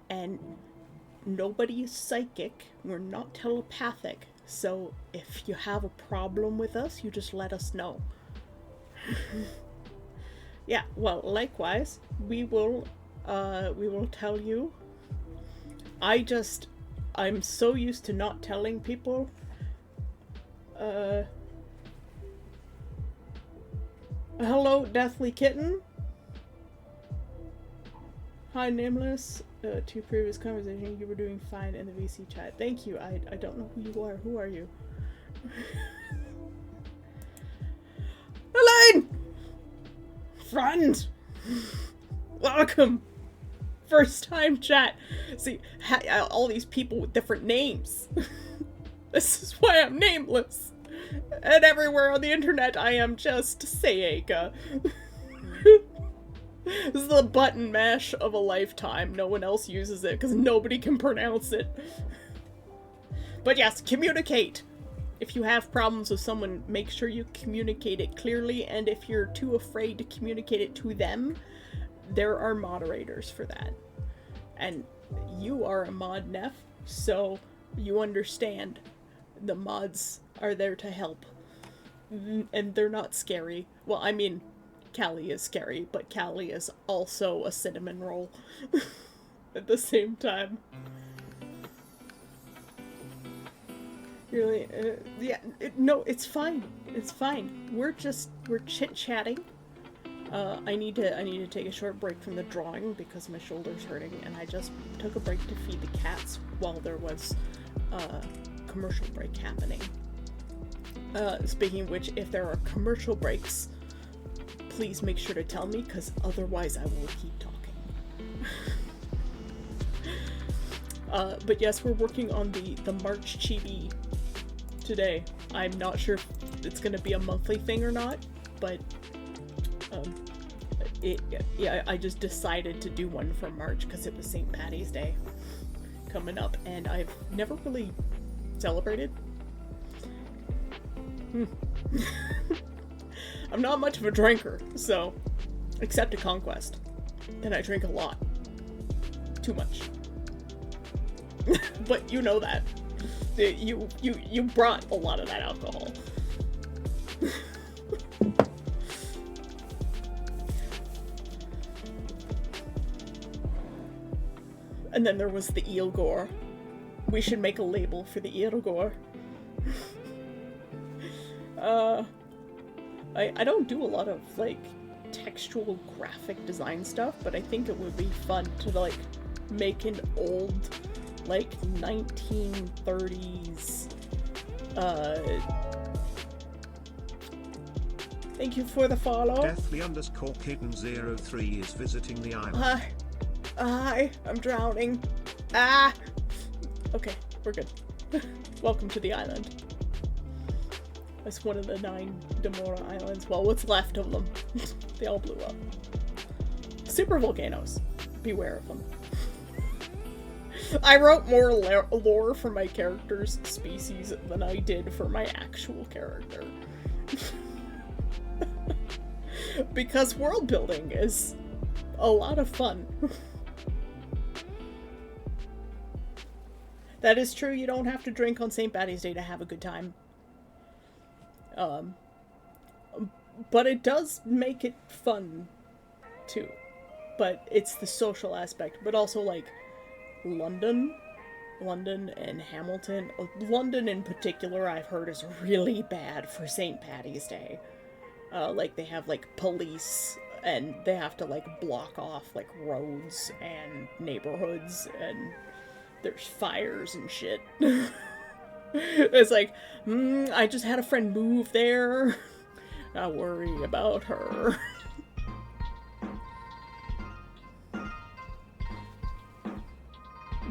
and nobody is psychic. We're not telepathic. So if you have a problem with us, you just let us know. Yeah, well, likewise, we will tell you. I'm so used to not telling people. Hello, Deathly Kitten. Hi, Nameless. To previous conversation, you were doing fine in the VC chat. Thank you. I don't know who you are. Who are you? Elaine! Friend! Welcome! First time chat. See, all these people with different names. This is why I'm nameless. And everywhere on the internet, I am just Sayaka. This is the button mash of a lifetime. No one else uses it because nobody can pronounce it. But yes, communicate. If you have problems with someone, make sure you communicate it clearly, and if you're too afraid to communicate it to them, there are moderators for that. And you are a mod, Neff, so you understand. The mods are there to help. And they're not scary. Well, I mean, Callie is scary, but Callie is also a cinnamon roll at the same time. Really, yeah, no, it's fine. It's fine. We're chit-chatting. I need to take a short break from the drawing because my shoulder's hurting, and I just took a break to feed the cats while there was a commercial break happening. Speaking of which, if there are commercial breaks, please make sure to tell me, because otherwise I will keep talking. But yes, we're working on the March Chibi today. I'm not sure if it's going to be a monthly thing or not, but I just decided to do one for March because it was St. Paddy's Day coming up, and I've never really celebrated. I'm not much of a drinker, so, except a Conquest. And I drink a lot. Too much. But you know that. You brought a lot of that alcohol. And then there was the eel gore. We should make a label for the eel gore. I don't do a lot of, like, textual graphic design stuff, but I think it would be fun to, like, make an old, like, 1930s, thank you for the follow. Deathly_Kitten03 is visiting the island. Hi, I'm drowning. Ah! Okay, we're good. Welcome to the island. It's one of the 9 Demora Islands. Well, what's left of them. They all blew up. Super volcanoes. Beware of them. I wrote more lore for my character's species than I did for my actual character. Because world building is a lot of fun. That is true, you don't have to drink on St. Paddy's Day to have a good time. But it does make it fun, too. But it's the social aspect, but also, like, London and Hamilton. London in particular, I've heard, is really bad for St. Paddy's Day. Like, they have, like, police, and they have to, like, block off, like, roads and neighborhoods, and there's fires and shit. It's like, I just had a friend move there. I worry about her.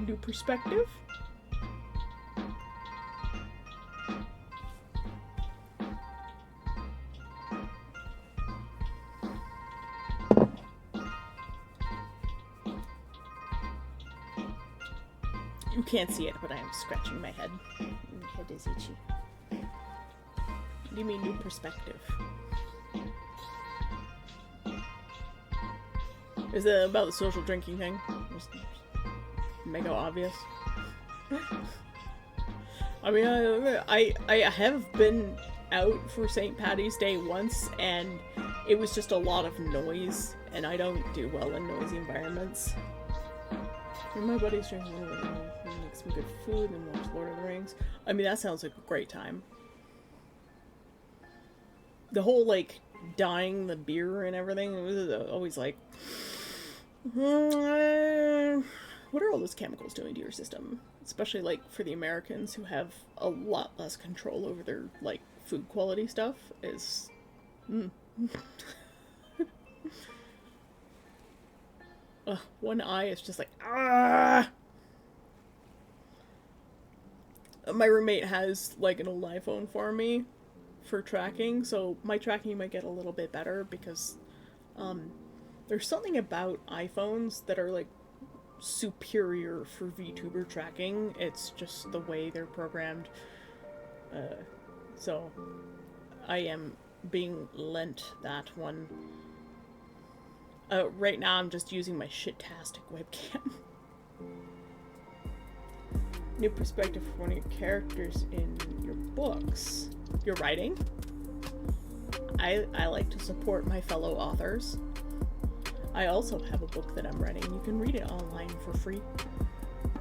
New perspective. You can't see it, but I am scratching my head. My head is itchy. What do you mean, new perspective? Is it about the social drinking thing? Just mega obvious. I mean, I have been out for St. Patty's Day once, and it was just a lot of noise, and I don't do well in noisy environments. And my buddy's drinking a little bit, make some good food, and watch Lord of the Rings. I mean, that sounds like a great time. The whole, like, dyeing the beer and everything, it was always like, what are all those chemicals doing to your system? Especially, like, for the Americans who have a lot less control over their, like, food quality stuff, is... one eye is just like, ah! My roommate has, like, an old iPhone for me for tracking, so my tracking might get a little bit better because, there's something about iPhones that are, like, superior for VTuber tracking. It's just the way they're programmed. So I am being lent that one. Right now I'm just using my shit-tastic webcam. New perspective for one of your characters in your books. Your writing? I like to support my fellow authors. I also have a book that I'm writing. You can read it online for free.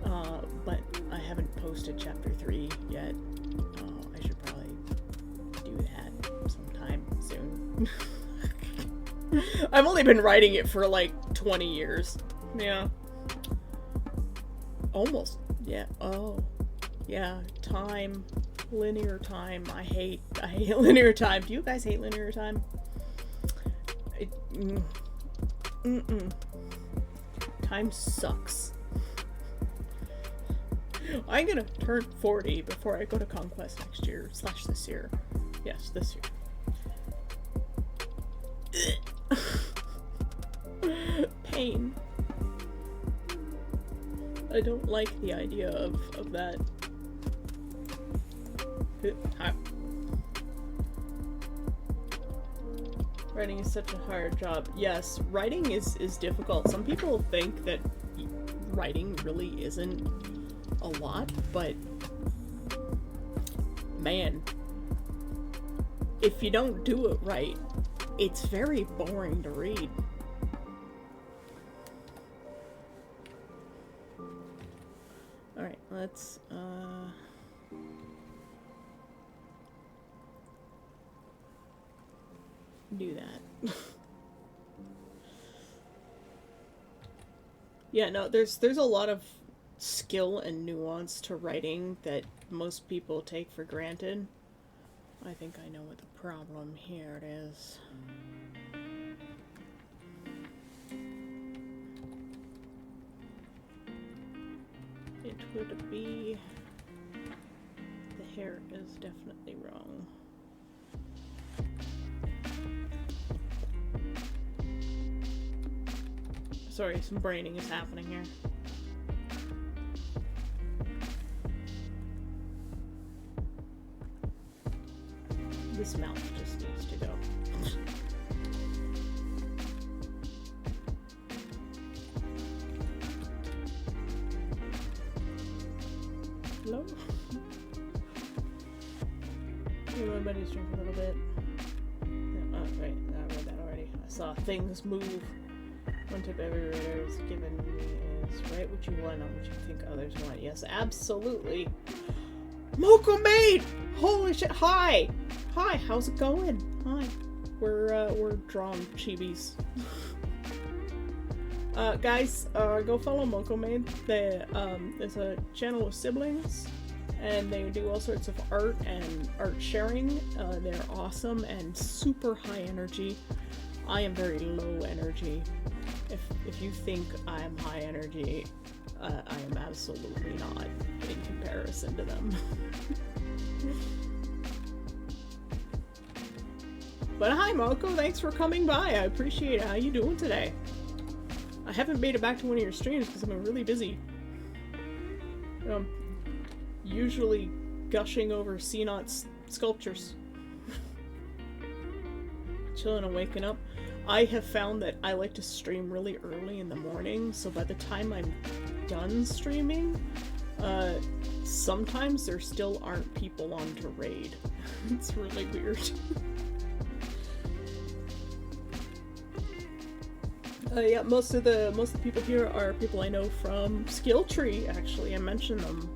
But I haven't posted chapter 3 yet. I should probably do that sometime soon. I've only been writing it for like 20 years. Yeah. Almost. Yeah. Oh. Yeah. Time. Linear time. I hate linear time. Do you guys hate linear time? Time sucks. I'm gonna turn 40 before I go to Conquest next year. / this year. Yes, this year. Pain. I don't like the idea of that. Writing is such a hard job. Yes, writing is difficult. Some people think that writing really isn't a lot, but man, if you don't do it right, it's very boring to read. Alright, let's do that. Yeah, no, there's a lot of skill and nuance to writing that most people take for granted. I think I know what the problem here it is. It would be... the hair is definitely wrong. Sorry, some braining is happening here. This mouth just needs to go. Hello? My buddy's drinking a little bit. Oh, right, I read that already. I saw things move. One tip every writer is given is write what you want, not what you think others want. Yes, absolutely. Moko Maid! Holy shit! Hi! Hi, how's it going? Hi. We're drawing chibis. Guys, go follow Moko Maid. There's a channel with siblings. and they do all sorts of art and art sharing. They're awesome and super high energy. I am very low energy. If you think I'm high energy, I am absolutely not in comparison to them. But hi Moko, thanks for coming by. I appreciate it. How you doing today? I haven't made it back to one of your streams because I've been really busy. Usually gushing over C-Naught's sculptures. Chilling and waking up. I have found that I like to stream really early in the morning, so by the time I'm done streaming, sometimes there still aren't people on to raid. It's really weird. Yeah, most of the people here are people I know from Skilltree. Actually, I mentioned them.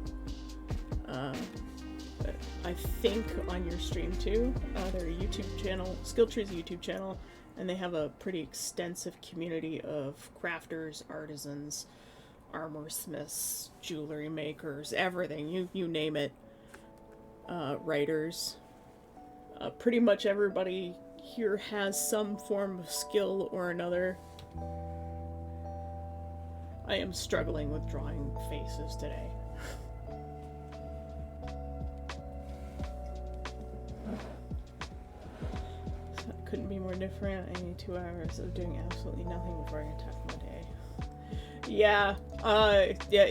I think on your stream too. Their YouTube channel, Skilltree's a YouTube channel, and they have a pretty extensive community of crafters, artisans, armor smiths, jewelry makers, everything. You name it. Writers. Pretty much everybody here has some form of skill or another. I am struggling with drawing faces today. So it couldn't be more different. I need 2 hours of doing absolutely nothing before I attack my day. Yeah, yeah,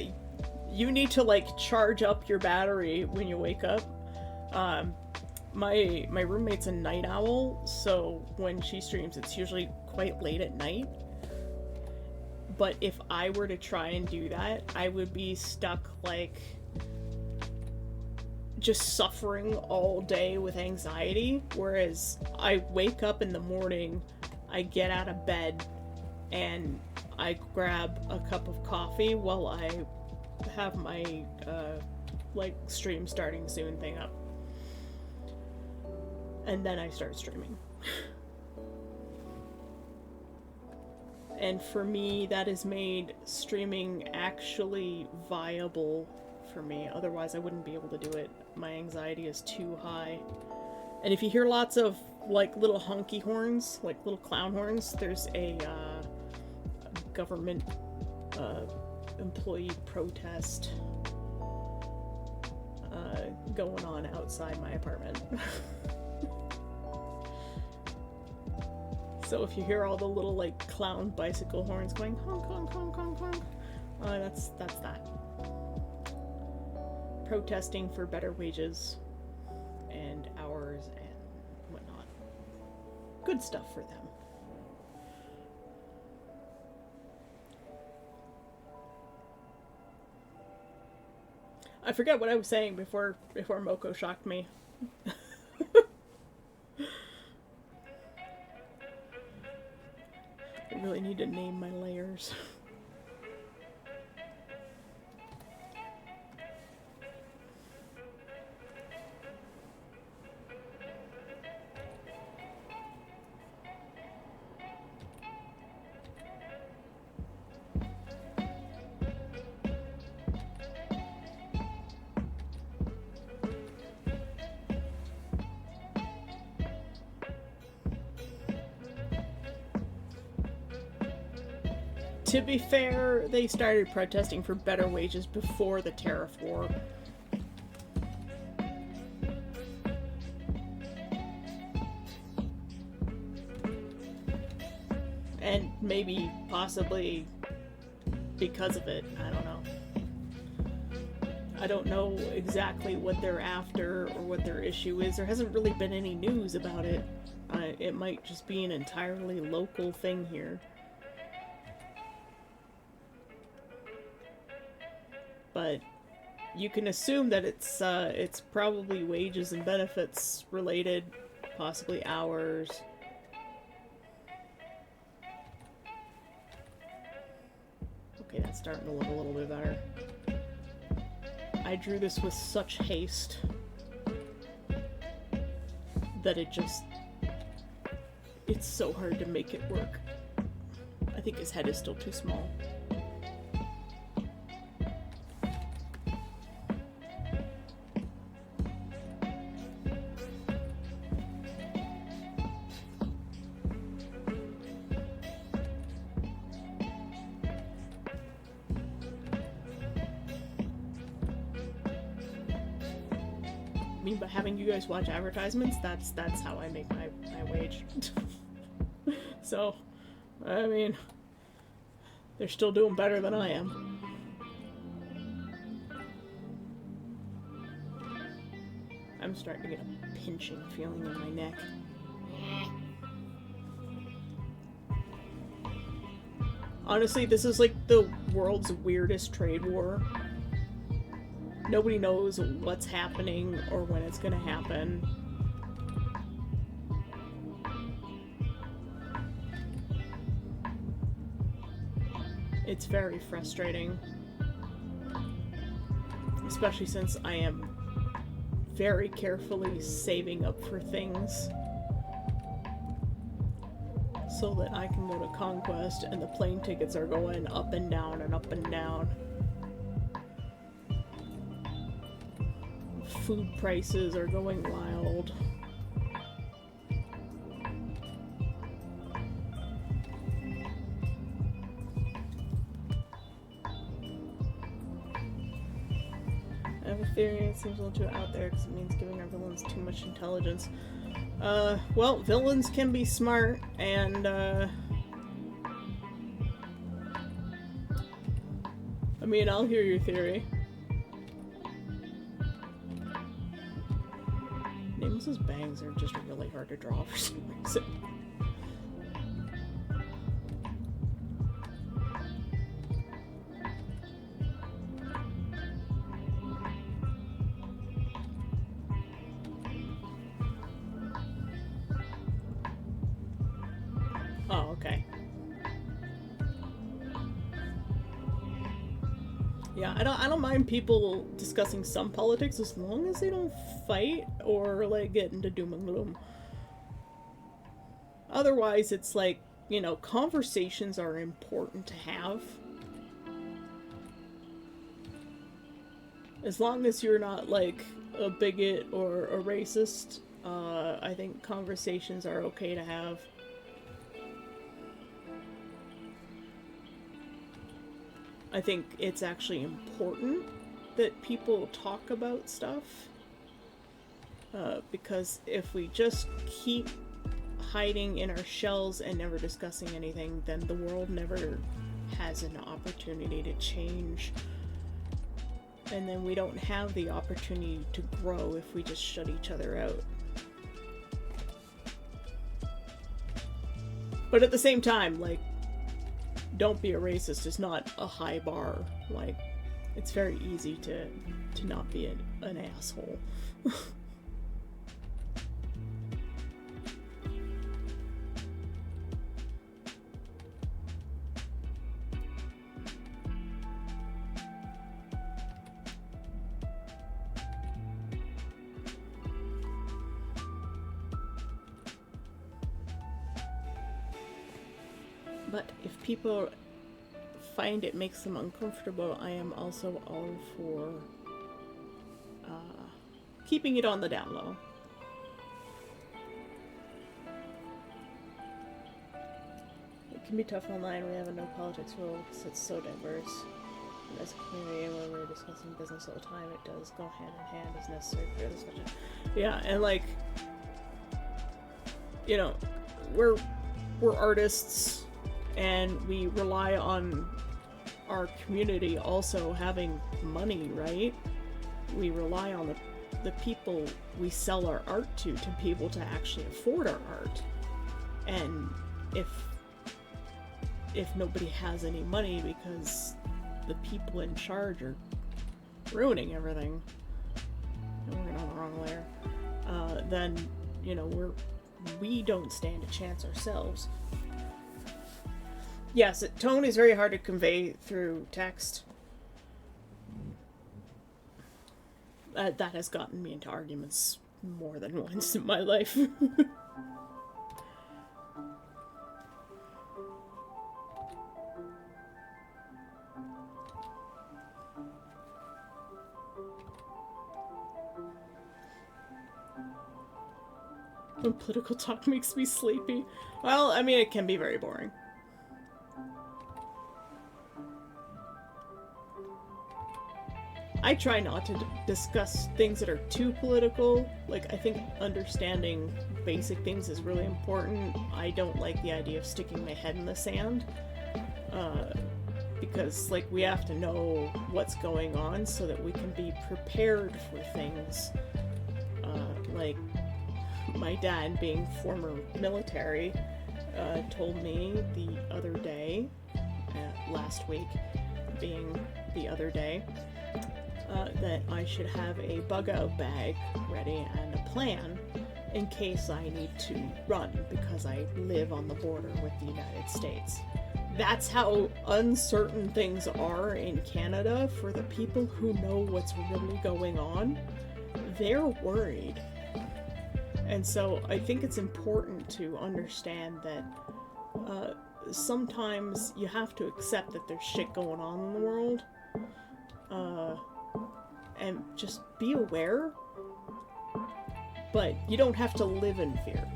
you need to like charge up your battery when you wake up. My roommate's a night owl, so when she streams it's usually quite late at night. But if I were to try and do that, I would be stuck, like, just suffering all day with anxiety. Whereas I wake up in the morning, I get out of bed, and I grab a cup of coffee while I have my, like, stream starting soon thing up. And then I start streaming. And for me, that has made streaming actually viable for me. Otherwise, I wouldn't be able to do it. My anxiety is too high. And if you hear lots of, like, little honky horns, like little clown horns, there's a government employee protest going on outside my apartment. So if you hear all the little, like, clown bicycle horns going honk, honk, honk, honk, honk, that's that. Protesting for better wages and hours and whatnot. Good stuff for them. I forget what I was saying before Moko shocked me. I really need to name my layers. To be fair, they started protesting for better wages before the tariff war. And maybe, possibly, because of it, I don't know. I don't know exactly what they're after or what their issue is. There hasn't really been any news about it. It might just be an entirely local thing here. But you can assume that it's probably wages and benefits related, possibly hours. Okay, that's starting to look a little bit better. I drew this with such haste that it's so hard to make it work. I think his head is still too small. mean, by having you guys watch advertisements, that's how I make my wage. So, I mean, they're still doing better than I am. I'm starting to get a pinching feeling in my neck. Honestly, this is like the world's weirdest trade war. Nobody knows what's happening or when it's gonna happen. It's very frustrating. Especially since I am very carefully saving up for things so that I can go to Conquest, and the plane tickets are going up and down and up and down. Food prices are going wild. I have a theory, it seems a little too out there because it means giving our villains too much intelligence. Well, villains can be smart, and, I mean, I'll hear your theory. Nameless's bangs are just really hard to draw for some reason. Oh, okay. Yeah, I don't mind people discussing some politics as long as they don't fight or like get into doom and gloom. Otherwise, it's like, you know, conversations are important to have. As long as you're not like a bigot or a racist, I think conversations are okay to have. I think it's actually important that people talk about stuff. Because if we just keep hiding in our shells and never discussing anything, then the world never has an opportunity to change. And then we don't have the opportunity to grow if we just shut each other out. But at the same time, like, don't be a racist is not a high bar. Like, it's very easy to not be an asshole. But if people find it makes them uncomfortable, I am also all for keeping it on the down low. It can be tough online. We have a no politics rule because it's so diverse. And as a community, when we're discussing business all the time, it does go hand in hand as necessary for the discussion. Yeah, and like, you know, we're artists. And we rely on our community also having money, right? We rely on the people we sell our art to be able to actually afford our art. And if nobody has any money because the people in charge are ruining everything, and we're going the wrong way, then, you know, we don't stand a chance ourselves. Yes, tone is very hard to convey through text. That has gotten me into arguments more than once in my life. When political talk makes me sleepy. Well, I mean, it can be very boring. I try not to discuss things that are too political. Like, I think understanding basic things is really important. I don't like the idea of sticking my head in the sand. Because, like, we have to know what's going on so that we can be prepared for things. Like, my dad, being former military, told me the other day, last week being the other day, that I should have a bug-out bag ready and a plan in case I need to run because I live on the border with the United States. That's how uncertain things are in Canada for the people who know what's really going on. They're worried. And so I think it's important to understand that sometimes you have to accept that there's shit going on in the world. And just be aware. But you don't have to live in fear.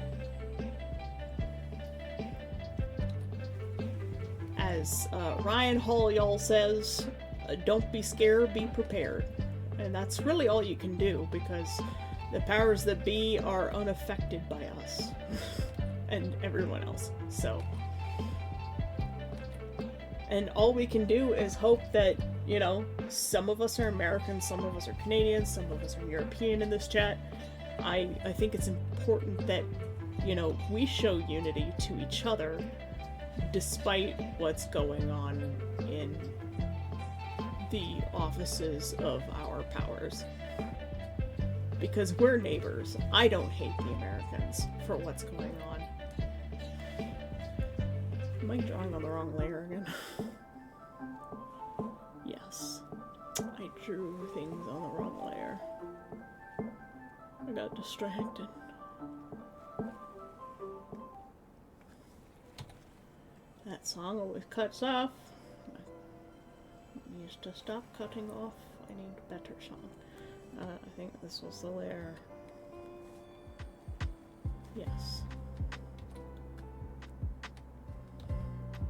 As Ryan Hall says, don't be scared, be prepared. And that's really all you can do, because the powers that be are unaffected by us and everyone else. So, and all we can do is hope that, you know, some of us are American, some of us are Canadian, some of us are European in this chat. I think it's important that, you know, we show unity to each other despite what's going on in the offices of our powers. Because we're neighbors. I don't hate the Americans for what's going on. Am I drawing on the wrong layer again? Yes. I drew things on the wrong layer. I got distracted. That song always cuts off. I used to stop cutting off. I need a better song. I think this was the layer. Yes.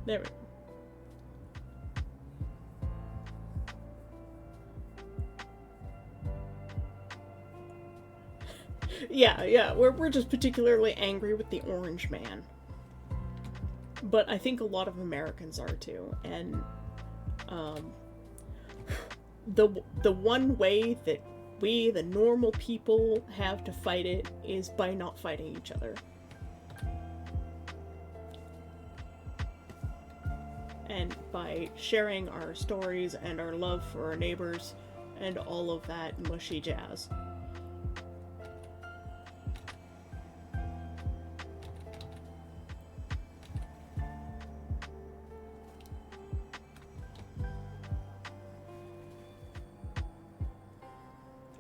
There we go. Yeah, we're just particularly angry with the Orange Man. But I think a lot of Americans are too, and the one way that we, the normal people, have to fight it is by not fighting each other. And by sharing our stories and our love for our neighbors and all of that mushy jazz.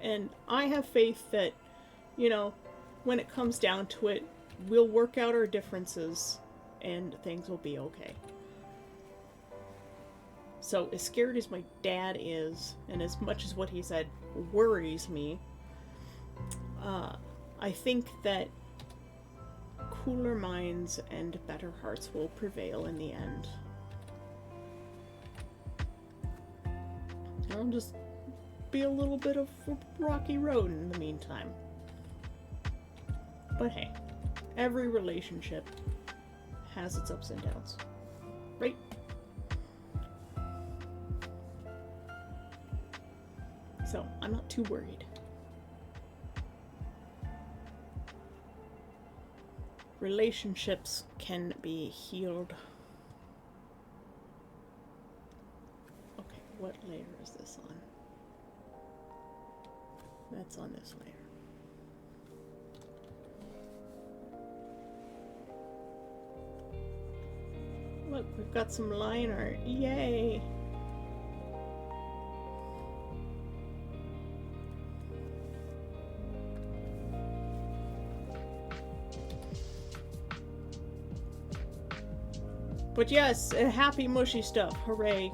And I have faith that, you know, when it comes down to it, we'll work out our differences and things will be okay. So, as scared as my dad is, and as much as what he said worries me, I think that cooler minds and better hearts will prevail in the end. I'll just be a little bit of a rocky road in the meantime. But hey, every relationship has its ups and downs, right? So I'm not too worried. Relationships can be healed. Okay, what layer is this on? That's on this layer. Look, we've got some line art. Yay! But yes, happy mushy stuff. Hooray.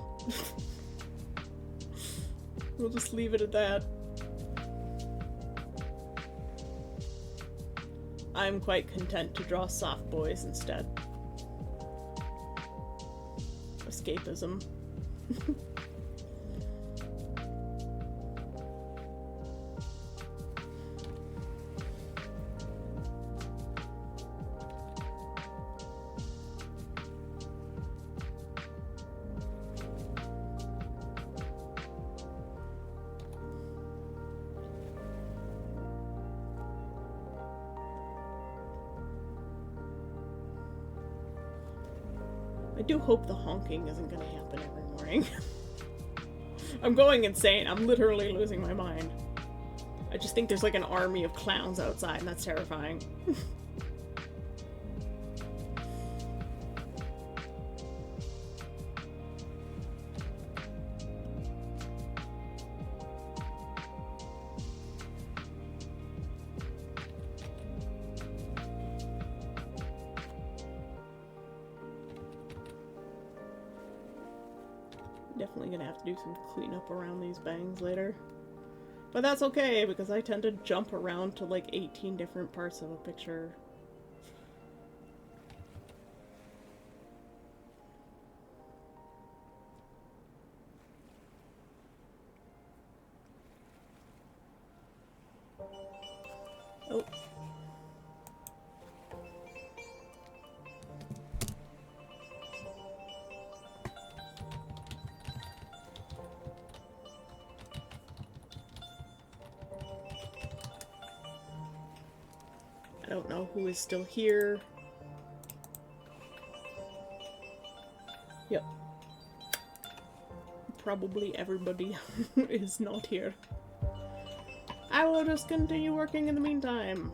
We'll just leave it at that. I'm quite content to draw soft boys instead. Escapism. I do hope the honking isn't gonna happen every morning. I'm going insane. I'm literally losing my mind. I just think there's like an army of clowns outside, and that's terrifying. Definitely gonna have to do some cleanup around these bangs later. But that's okay, because I tend to jump around to like 18 different parts of a picture. Oh. I don't know who is still here. Yep. Probably everybody is not here. I will just continue working in the meantime.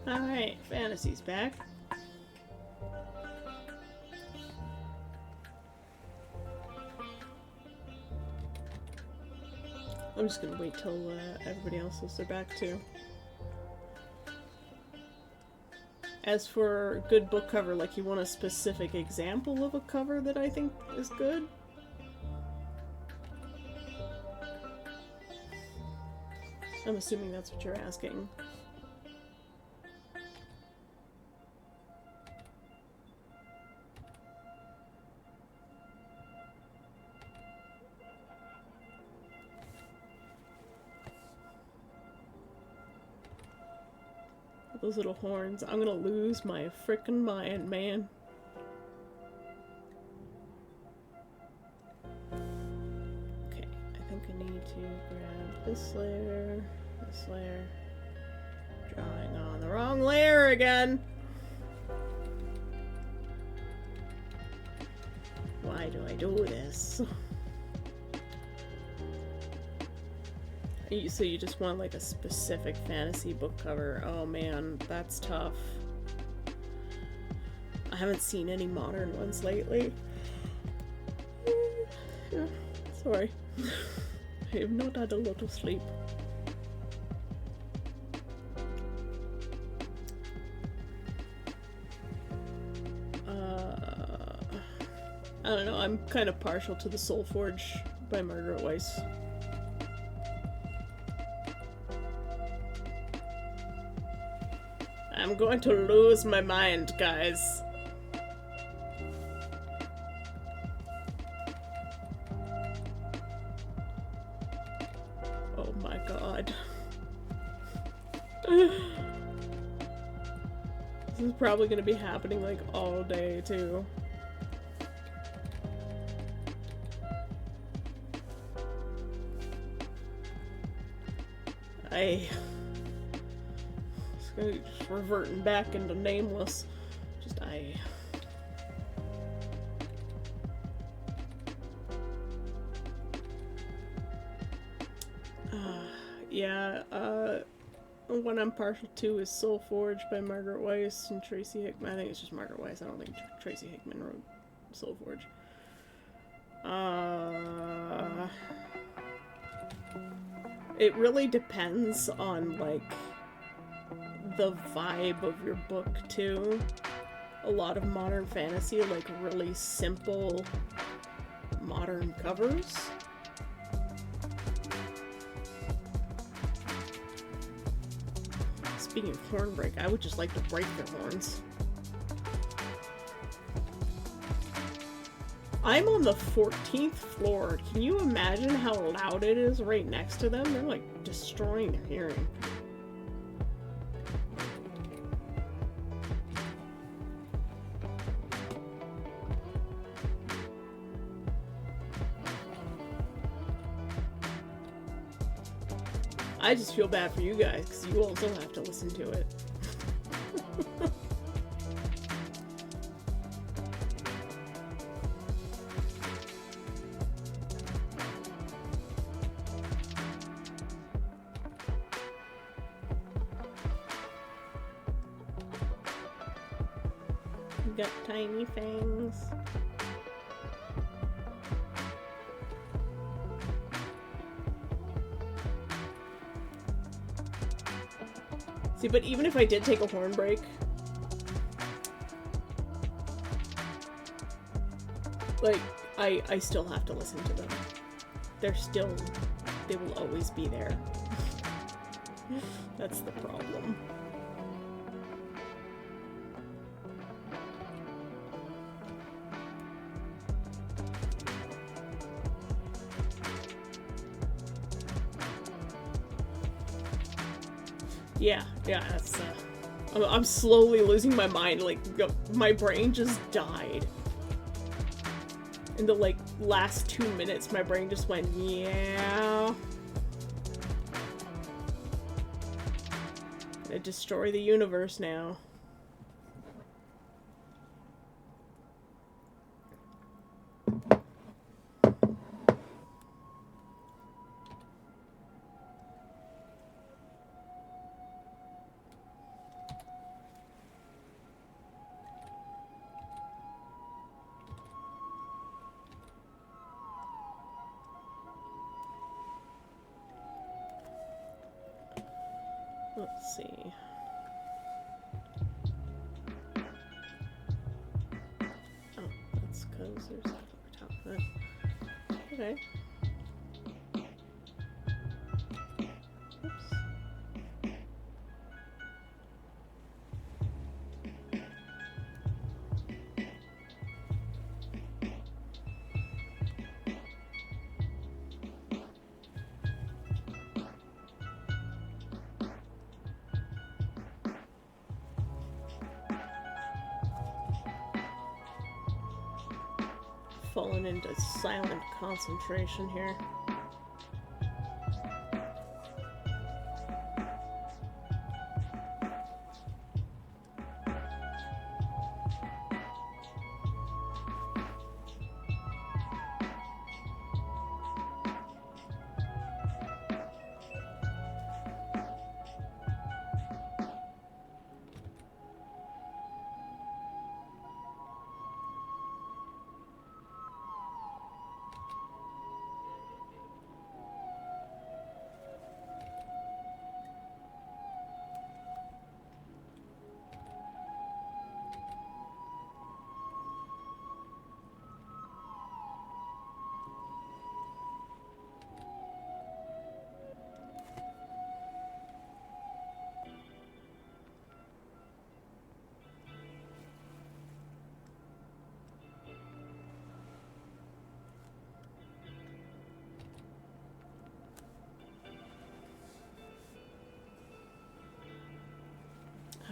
Alright, fantasy's back. I'm just gonna wait till everybody else is back too. As for good book cover, like you want a specific example of a cover that I think is good? I'm assuming that's what you're asking. Those little horns. I'm gonna lose my frickin' mind, man. Okay, I think I need to grab this layer, drawing on the wrong layer again. Why do I do this? So you just want like a specific fantasy book cover. Oh man, that's tough. I haven't seen any modern ones lately. Yeah, sorry. I have not had a lot of sleep. I don't know, I'm kind of partial to the Soul Forge by Margaret Weiss. I'm going to lose my mind, guys. Oh my god. This is probably going to be happening like all day too. Just reverting back into nameless. Yeah, one I'm partial to is Soul Forge by Margaret Weiss and Tracy Hickman. I think it's just Margaret Weiss. I don't think Tracy Hickman wrote Soul Forge. It really depends on, like, the vibe of your book too. A lot of modern fantasy, like really simple modern covers. Speaking of horn break, I would just like to break their horns. I'm on the 14th floor. Can you imagine how loud it is right next to them? They're like destroying their hearing. I just feel bad for you guys because you also have to listen to it. You got tiny fangs. See, but even if I did take a horn break, like, I still have to listen to them. They will always be there. That's the problem. Yeah, that's, I'm slowly losing my mind, like, my brain just died. In the, like, last 2 minutes, my brain just went, yeah. Gonna destroy the universe now. Let's see. Oh, that's because there's a top of that. Okay. Oops. Fallen into silent concentration here.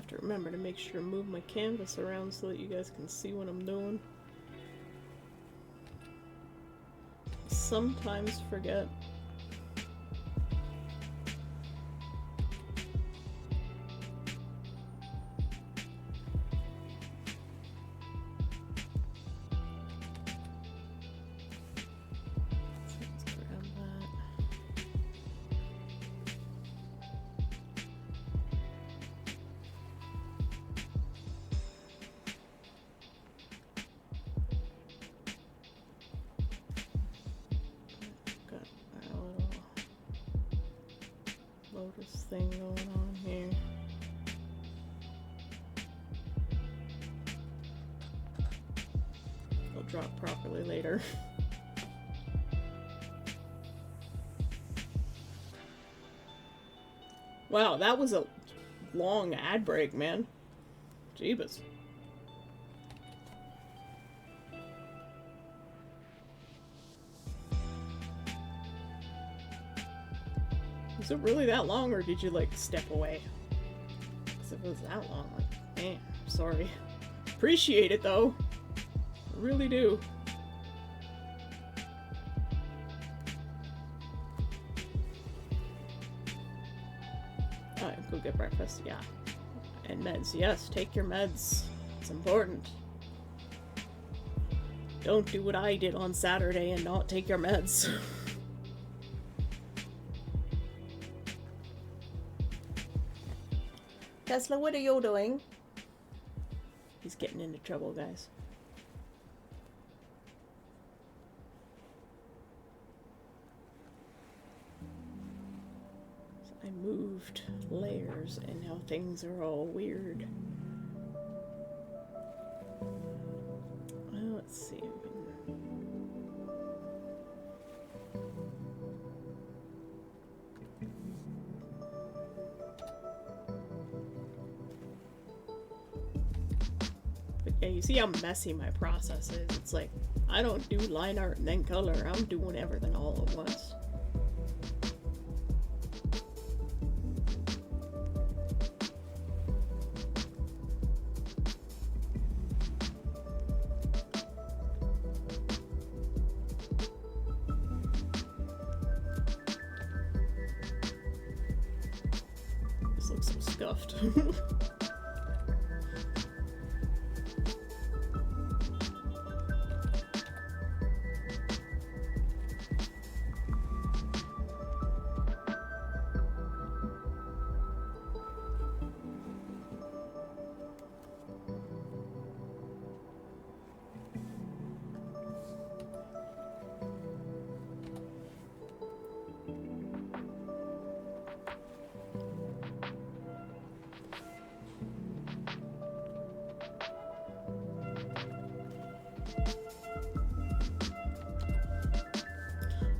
To remember to make sure to move my canvas around so that you guys can see what I'm doing. Sometimes forget. Lotus thing going on here. drop properly later. Wow, that was a long ad break, man. Jeebus. Was it really that long, or did you, like, step away? Because if it was that long, like, man, sorry. Appreciate it, though. I really do. Alright, go get breakfast, yeah. And meds, yes, take your meds. It's important. Don't do what I did on Saturday and not take your meds. Tesla, what are you doing? He's getting into trouble, guys. So I moved layers and now things are all weird. Well, let's see. Yeah, you see how messy my process is. It's like, I don't do line art and then color. I'm doing everything all at once. This looks so scuffed.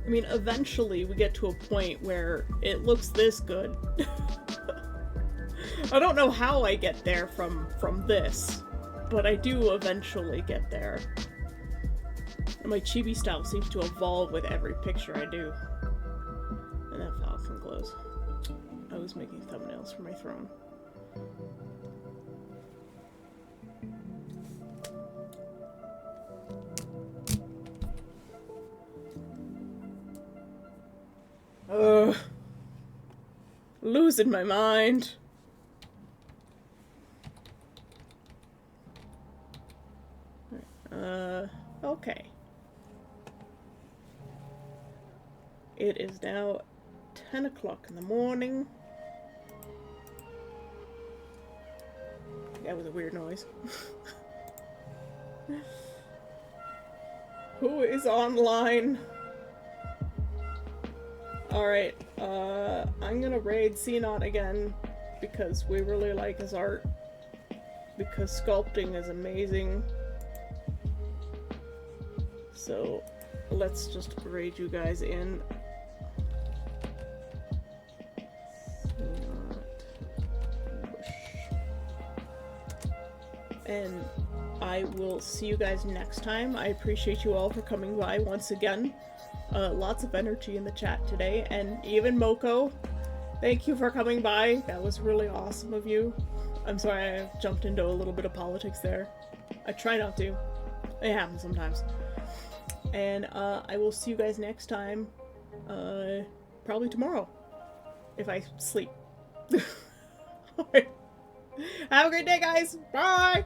I mean, eventually we get to a point where it looks this good. I don't know how I get there from this, but I do eventually get there. And my Chibi style seems to evolve with every picture I do. And that file can close. I was making thumbnails for my throne. Ugh. Losing my mind. Okay. It is now 10 o'clock in the morning. That was a weird noise. Who is online? Alright, I'm gonna raid CNOT again because we really like his art. Because sculpting is amazing. So, let's just raid you guys in. And I will see you guys next time. I appreciate you all for coming by once again. Lots of energy in the chat today, and even Moko, thank you for coming by. That was really awesome of you. I'm sorry I jumped into a little bit of politics there. I try not to. It happens sometimes. And I will see you guys next time. Probably tomorrow. If I sleep. Alright. Have a great day, guys. Bye!